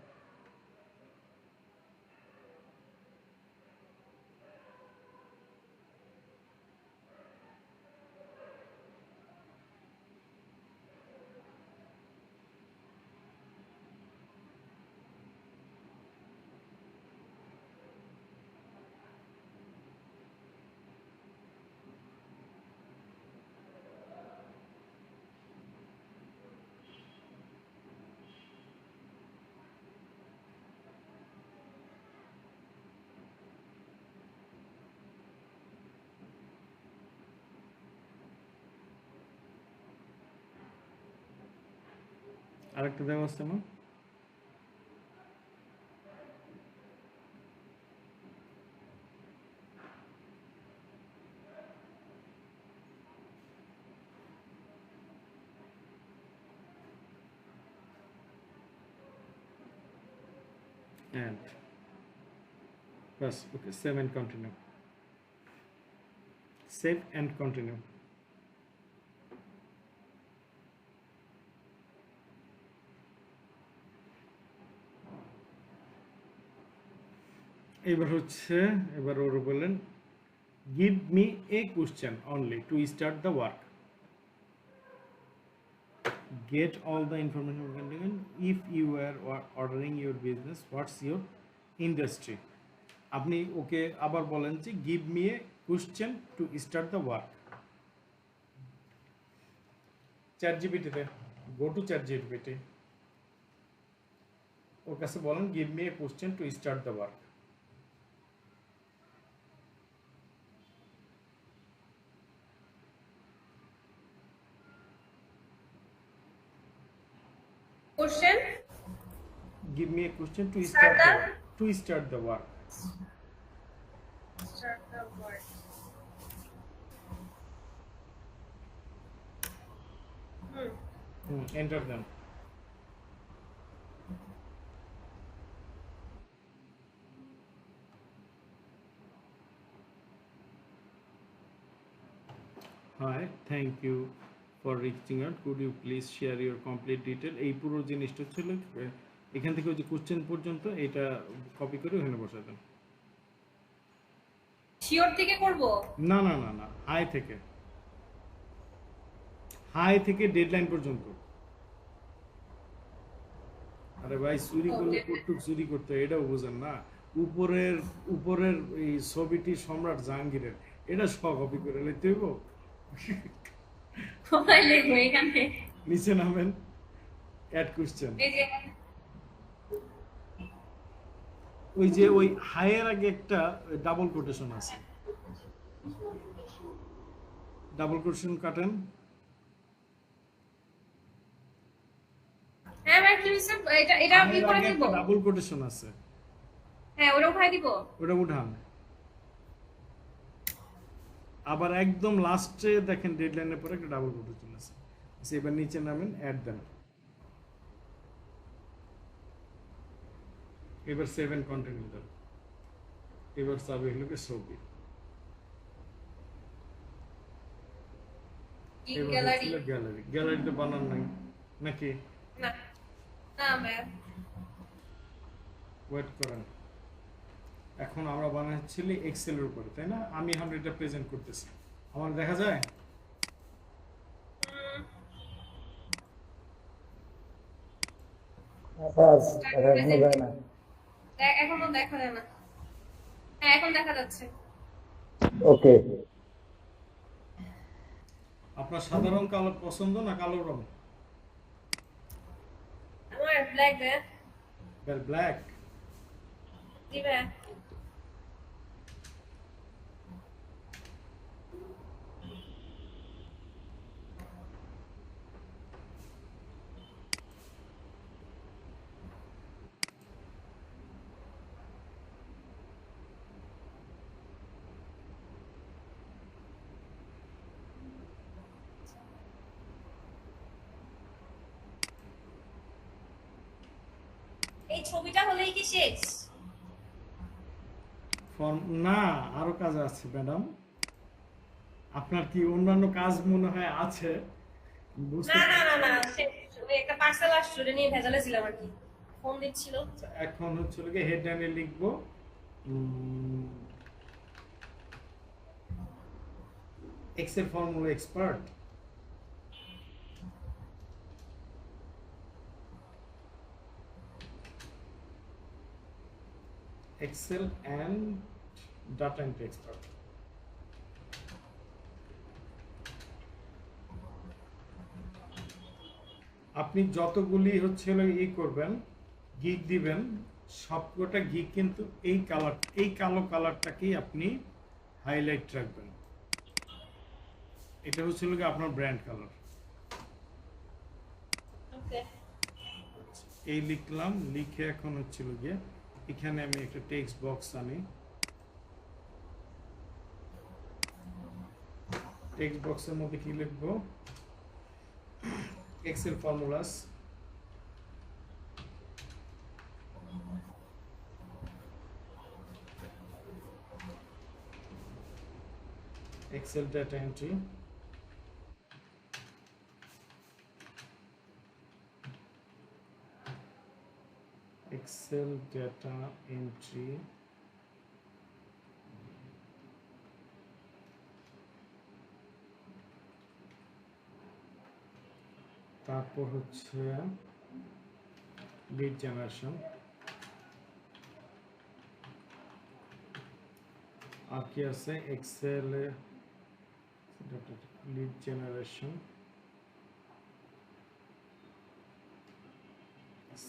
আরেকটা দেওয়া আছে না? And bas, okay, save and continue. Save and continue. এবার ওর বললেন give me a question only to start the work, get all the information contained. If you are ordering your business, what's your industry? আপনি ওকে আবার বলেন যে give me a question to start the work. ChatGPT তে go to ChatGPT, ওর কাছে বলেন give me a question to start the work. Question? Give me a question to Start start the the- work. To start the work. Start the word. Enter them. Hi, thank you for reaching out. Could you please share your complete detail? এই পুরো জিনিসটা ছিল এখান থেকে ওই যে question পর্যন্ত এটা কপি করে ওখানে বসাই দেন। শিওর থেকে করব? না না না না, হাই থেকে ডেডলাইন পর্যন্ত। আরে ভাই চুরি করলে কটুক চুরি করতে হয়, এটাও বোঝেন না। উপরের এই ছবিটি সম্রাট জাহাঙ্গীরের, এটা সব কপি করে লিখতে হইব। কোথায় লিখবো? এখানে? নিচে নামেন, অ্যাড কোশ্চেন। এই যে ওই যে ওই হাইয়ের আগে একটা ডাবল কোটেশন আছে, ডাবল কোটেশন কাটেন। হ্যাঁ ভাই কি হইছে? এটা আপনি করে দিব? ডাবল কোটেশন আছে, হ্যাঁ ওটা উঠাই দিব। ওটা উঠান। আবার একদম লাস্টে দেখেন ডেডলাইনের পরে একটা ডাবল কোটেশন আছে। আচ্ছা, এবার নিচে নামেন, অ্যাড দেন। এবার 7 কন্টিনিউ দেন। এবার চাবি হলো ছবি। গিগ এবার গ্যালারি হচ্ছিল গ্যালারি। গ্যালারিতে বানান নাই নাকি? না না ভাইয়া ওয়েট করেন। এখন আমরা বানাচ্ছিলি এক্সেলের উপরে, তাই না? আমি এখন এটা প্রেজেন্ট করতেছি, আমার দেখা যায়? স্টার্ট প্রেজেন্ট এখনো দেখা যায় না। হ্যাঁ এখন দেখা যাচ্ছে। ওকে। আপনার সাধারণ কালার পছন্দ না কালো রং? আমার ব্ল্যাক ভাইয়া। ব্ল্যাক। জি ভাইয়া। এই ছবিটা হলেই কি শেষ? না, আরো কাজ আছে ম্যাডাম। আপনার কি অন্যান্য কাজ মনে হয় আছে? বুঝতে না না না না শেষ। ওই একটা পার্সেল আসছে ওটা নিয়ে ভেজালে ছিলাম আর কি, ফোন দিচ্ছিল। এখন হচ্ছে হেডলাইনে লিখবো Excel formula expert. Excel and data entry expert. আপনি যতগুলি হচ্ছে করবেন, গিগ দিবেন, সবকটা গিগ কিন্তু এই কালো কালারটাকেই আপনি হাইলাইট রাখবেন। এটা হচ্ছে আপনার ব্র্যান্ড কালার। ওকে এই লিখলাম, লিখে এখন হচ্ছিল গিয়ে এখানে আমি একটা টেক্সট বক্স আনি। টেক্সট বক্সের মধ্যে কি লিখবো? Excel formulas, Excel data entry, Excel data entry, তারপর হচ্ছে লিড জেনারেশন, আর কি আছে Excel lead generation,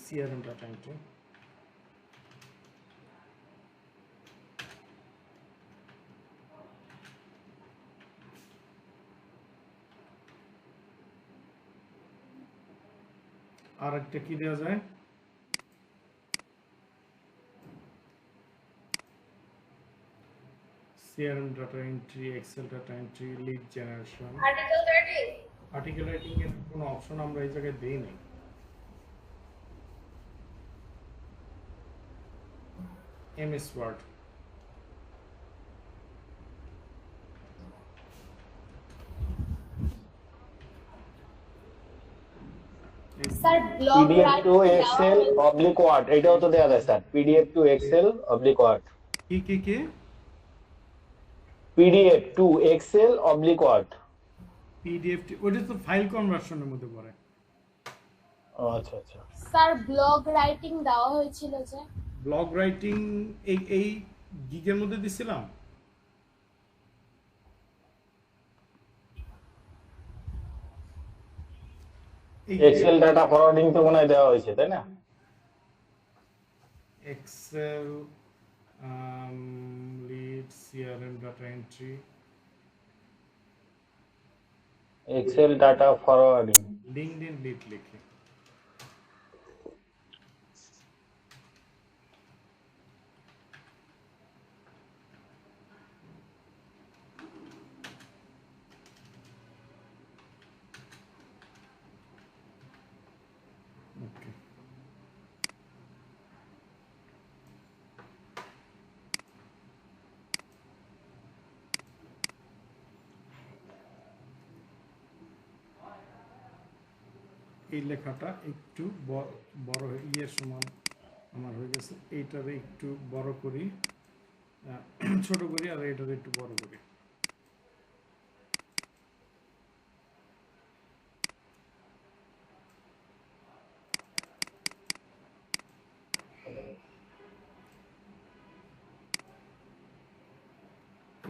CRM data entry. আর একটা কি দেওয়া যায়? CRM data entry, Excel data entry, lead generation. Article 30 article writing এর কোনো অপশন আমরা এই জায়গায় দেই নাই। MS Word, sir blog PDF to writing Excel oblique Word, এটাও তো দেওয়া যায় sir. PDF to Excel oblique word, কি PDF to Excel oblique word. PDF, ওটা তো ফাইল কনভার্সনের মধ্যে পড়ে। ও আচ্ছা আচ্ছা। স্যার ব্লগ রাইটিং দেওয়া হয়েছিল যে ব্লগ রাইটিং এই গিগের মধ্যে দিছিলাম। এক্সেল ডাটা ফরওয়ার্ডিং তো মনে হয় দেওয়া হয়েছে, তাই না? Excel lead CRM data entry, Excel data forwarding, LinkedIn lead লিখে ওকে। এই লেখাটা একটু বড় ইয়ের সমান আমার হয়ে গেছে। এইটারে একটু বড় করি, ছোট করি, আর এইটারে একটু বড় করি।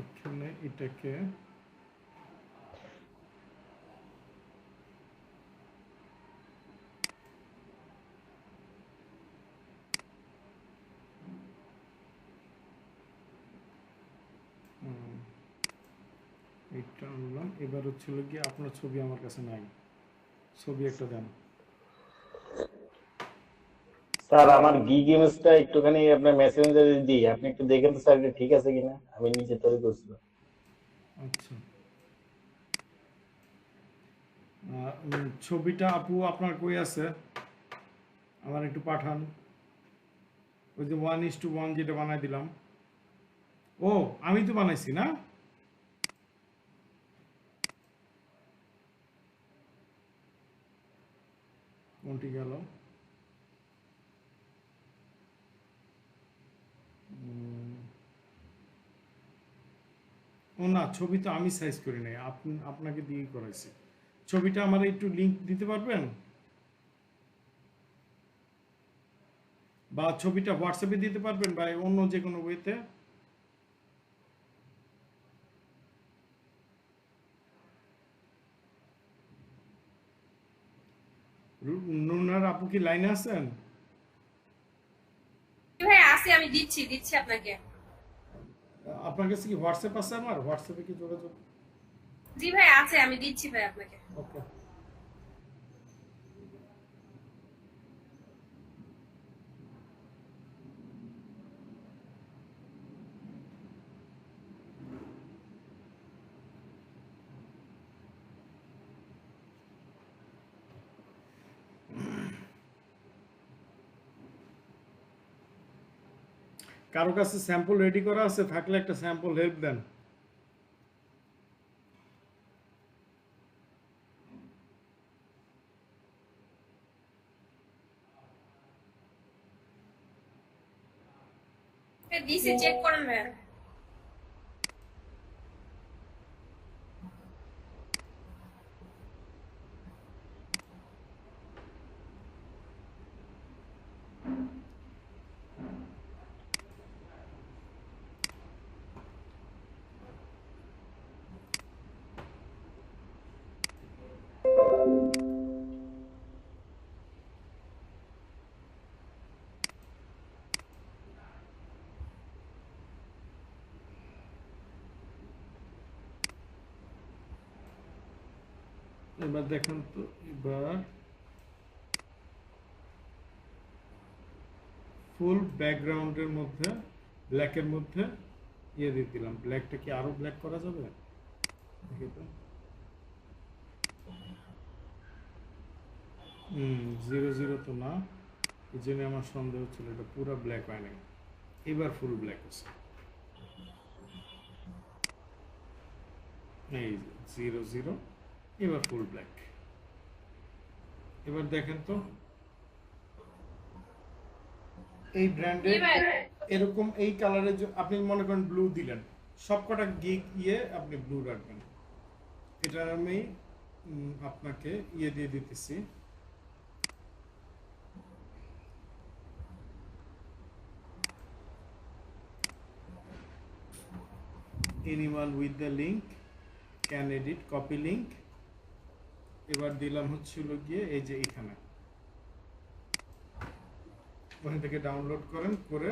এখানে এটাকে এইটা আনলাম। এবার হচ্ছিল গিয়ে আপনার ছবি আমার কাছে নাই, ছবি একটা দেন। স্যার আমার গিগ ইমেজটা একটুখানি আপনার মেসেঞ্জারে দিই, আপনি একটু দেখেন তো স্যার এটা ঠিক আছে কিনা, আমি নিজে তৈরি করছিলাম। আচ্ছা, ছবিটা আপু আপনার কই আছে, আমার একটু পাঠান। ওই যে 1:1 যেটা বানাই দিলাম। ও আমি তো বানাইছি না? কোনটি গেল? ও না, ছবি তো আমি সাইজ করি নাই, আপনাকে দিয়ে করাইছি। ছবিটা আমার একটু লিংক দিতে পারবেন, বা ছবিটা হোয়াটসঅ্যাপে দিতে পারবেন, বা অন্য যে কোনো ওয়েতে? নুনার আপু কি লাইনে আছেন? ভাই আসি, আমি দিচ্ছি আপনাকে। আপনার কাছে কি হোয়াটসঅ্যাপ আছে? আমার হোয়াটসঅ্যাপে কি যোগাযোগ? জি ভাই আছে, আমি দিচ্ছি ভাই আপনাকে। ওকে। কারো কাছে স্যাম্পল রেডি করা আছে? থাকলে একটা স্যাম্পল হেল্প দেন। দিছি, চেক করেন ভাই। এবার দেখেন তো, এবার ফুল ব্যাকগ্রাউন্ডের মধ্যে ব্ল্যাকের মধ্যে ইয়ে দিয়ে দিলাম। ব্ল্যাকটা কি আরো ব্ল্যাক করা যাবে? দেখি তো। 0 তো না, এই জন্য আমার সন্দেহ ছিল এটা পুরো ব্ল্যাক হয় নাই। এবার ফুল ব্ল্যাক আছে, এই 0 এবার ফুল ব্ল্যাক। এবার দেখেন তো, এই ব্র্যান্ডের এরকম এই কালারের আপনি মনে করেন ব্লু দিলেন, সবকটা গিগ ইয়ে আপনি ব্লু রাখবেন। এটা আমি আপনাকে ইয়ে দিয়ে দিতেছি, anyone with the link can edit, copy link। এবার দিলাম হচ্ছিল গিয়ে এই যে এখানে, ওখান থেকে ডাউনলোড করেন, করে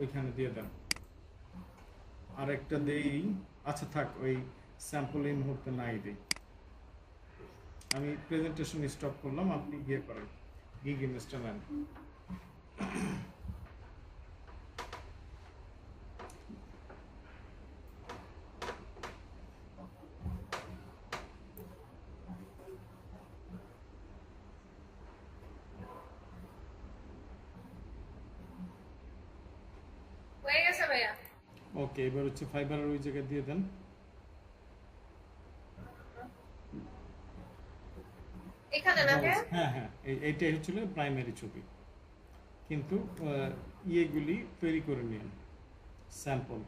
ওইখানে দিয়ে দেন। আর একটা দেই, আচ্ছা থাক, ওই স্যাম্পল এই মুহূর্তে নাই দেই। আমি প্রেজেন্টেশন স্টপ করলাম, আপনি গিয়ে করেন, গিগ ইমেজটা নেন। হয়ে গেছে ভাইয়া। ওকে, এবার হচ্ছে ফাইবারের ওই জায়গায় দিয়ে দেন। এখানে না Browse, হ্যাঁ হ্যাঁ এইটাই হচ্ছিল প্রাইমারি ছবি, কিন্তু ইয়েগুলি তৈরি করে নিন স্যাম্পল।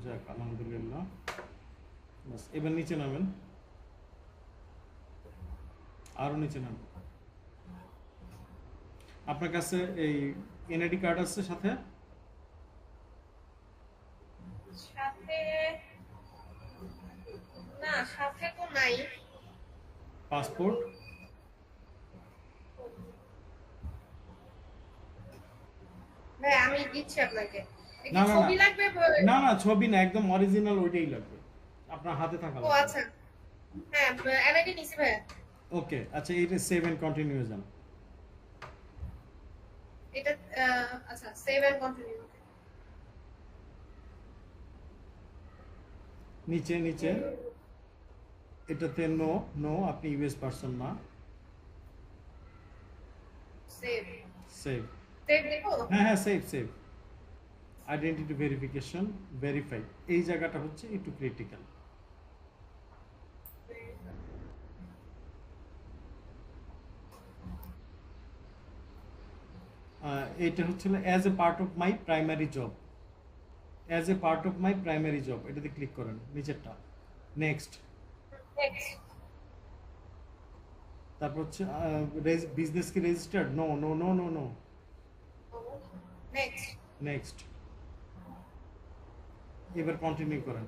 যাক আলহামদুলিল্লাহ, বাস এবার নিচে নামেন, আরো নিচে নামেন। আপনার কাছে এই এনআইডি কার্ড আছে সাথে? সাথে না, সাথে তো নাই। পাসপোর্ট? ভাই আমি দিচ্ছি আপনাকে। না, না, ছবি না। লাগবে? না না, ছবি না, একদম অরিজিনাল ওইটাই লাগবে, আপনার হাতে থাকা ও লাগবে। আচ্ছা, হ্যাঁ এনআইডি নিছি ভাই। ওকে, আচ্ছা এইটা সেভ এন্ড কন্টিনিউ যান। এটা আচ্ছা, সেভ এন্ড কন্টিনিউ। নিচে নিচে এটাতে নো, নো আপনি ইউএস পারসন না। সেভ সেভ, সেভ দেখো। হ্যাঁ save save. Identity verification, verify, এই জায়গাটা হচ্ছে একটু ক্রিটিক্যাল। এটা হচ্ছিল as a part of my primary job, as a part of my primary job, এটাতে ক্লিক করেন নিচেরটা, নেক্সট। নেক্সট। তারপর হচ্ছে বিজনেস কি registered, no no no no no, next. Next. এবার কন্টিনিউ করেন।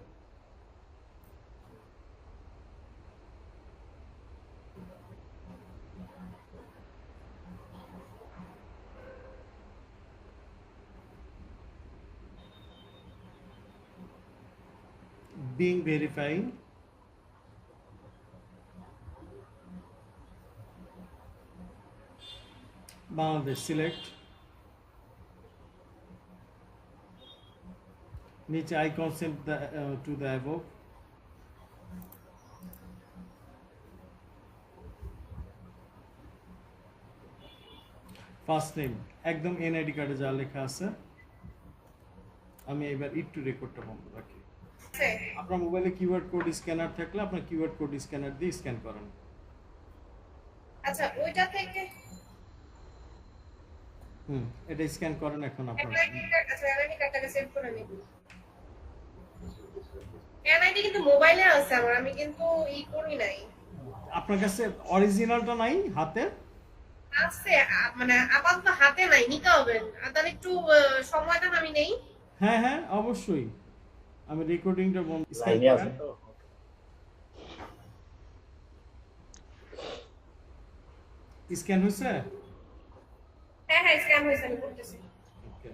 being verifying, Bangladesh, select, niche I consent to the above, first name একদম NID কার্ডে যা লেখা আছে। আমি এবার একটু রেকর্ডটা বন্ধ রাখি। আপনার মোবাইলে কিউআর কোড স্ক্যানার থাকলে আপনার কিউআর কোড স্ক্যানার দিয়ে স্ক্যান করেন। আচ্ছা ওইটা থেকে এটা স্ক্যান করেন এখন আপনার। আচ্ছা এনআইডি কার্ডটাকে সেভ করে নিব। এনআইডি কিন্তু মোবাইলে আছে আমার, আমি কিন্তু ই করি নাই। আপনার কাছে অরিজিনালটা নাই হাতে? আছে মানে আপাতত হাতে নাই, নিতে হবে। তাহলে একটু সময় দেন, আমি নেই। হ্যাঁ অবশ্যই, আমি রেকর্ডিংটা বন্ধ স্ক্যান লাইনে আছে করেন। তো। স্ক্যান হয়েছে? হ্যাঁ স্ক্যান হয়েছে, আমি করতেছি। ওকে,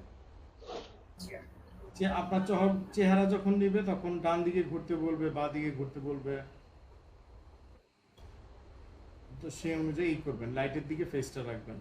যে আপনার চেহারা যখন নেবে তখন ডান দিকে ঘুরতে বলবে, বাঁ দিকে ঘুরতে বলবে, তো সেই অনুযায়ী ই করবেন, লাইটের দিকে ফেসটা রাখবেন।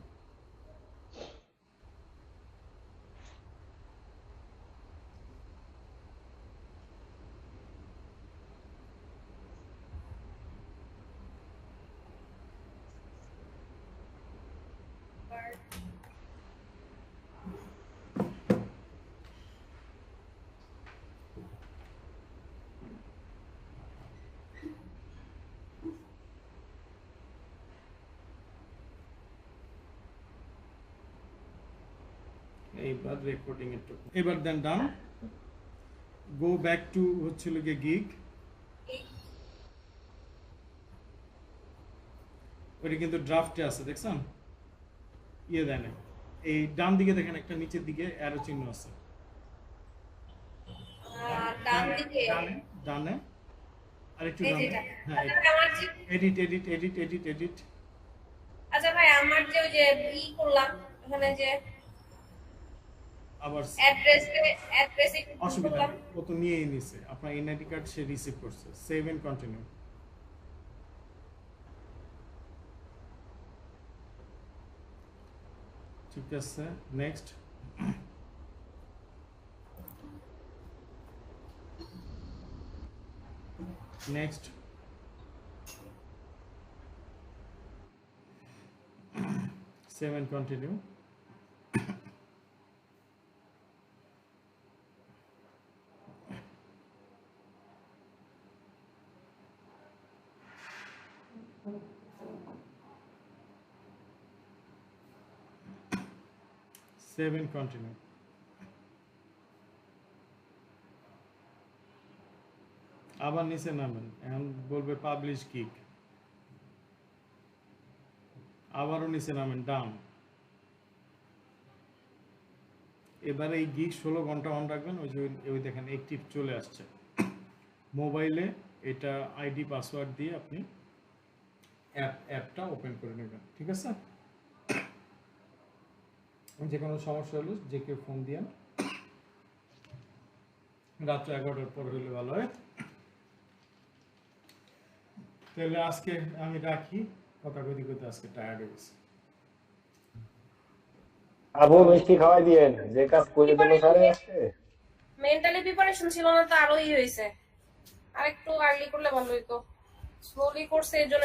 এইবার রেকর্ডিং একটু, এবার দেন ডান। গো ব্যাক টু হচ্ছিল গিয়ে গিগ, ওইটা কিন্তু ড্রাফটে আছে দেখছেন, ইয়ে দেন এই ডান দিকে দেখেন একটা নিচের দিকে অ্যারো চিহ্ন আছে, ডান দিকে ডানে ডানে আরেকটু এই ডানে, যেটা। হ্যাঁ আচ্ছা, আমার যে edit edit edit edit edit. আচ্ছা ভাই আমার যে ওই যে ই করলাম ওখানে যে আবার অ্যাড্রেস অসুবিধা করলাম। নেই, ও তো নিয়েই নিছে আপনার এনআইডি কার্ড, সে রিসিভ করছে। Save and continue. ঠিক আছে, next. Next. Save and continue. 7 continue. আবার নিচে নামেন, এখন বলবে পাবলিশ গিগ, আবারও নিচে নামেন ডাউন। এবারে এই গিগ 16 ঘন্টা অন রাখবেন, ওই যে ওই দেখেন অ্যাক্টিভ চলে আসছে। মোবাইলে এটা আইডি পাসওয়ার্ড দিয়ে আপনি অ্যাপটা ওপেন করে নেবেন, ঠিক আছে? যে কোনো সমস্যা হলে যে কেউ ফোন দিয়ে রাত্রে 11টার পর হলে ভালো হয়। তাহলে আজকে আমি রাখি, কথা কইতে কইতে আজকে টায়ার্ড হয়ে গেছি। আবু মিষ্টি খাওয়াই দিয়েন, যে কাজ করে দিল স্যারে আজকে। মেন্টালি প্রিপারেশন ছিল না তো আরোই হয়েছে, আর একটু আর্লি করলে ভালো হতো, স্লোলি করছে এর জন্য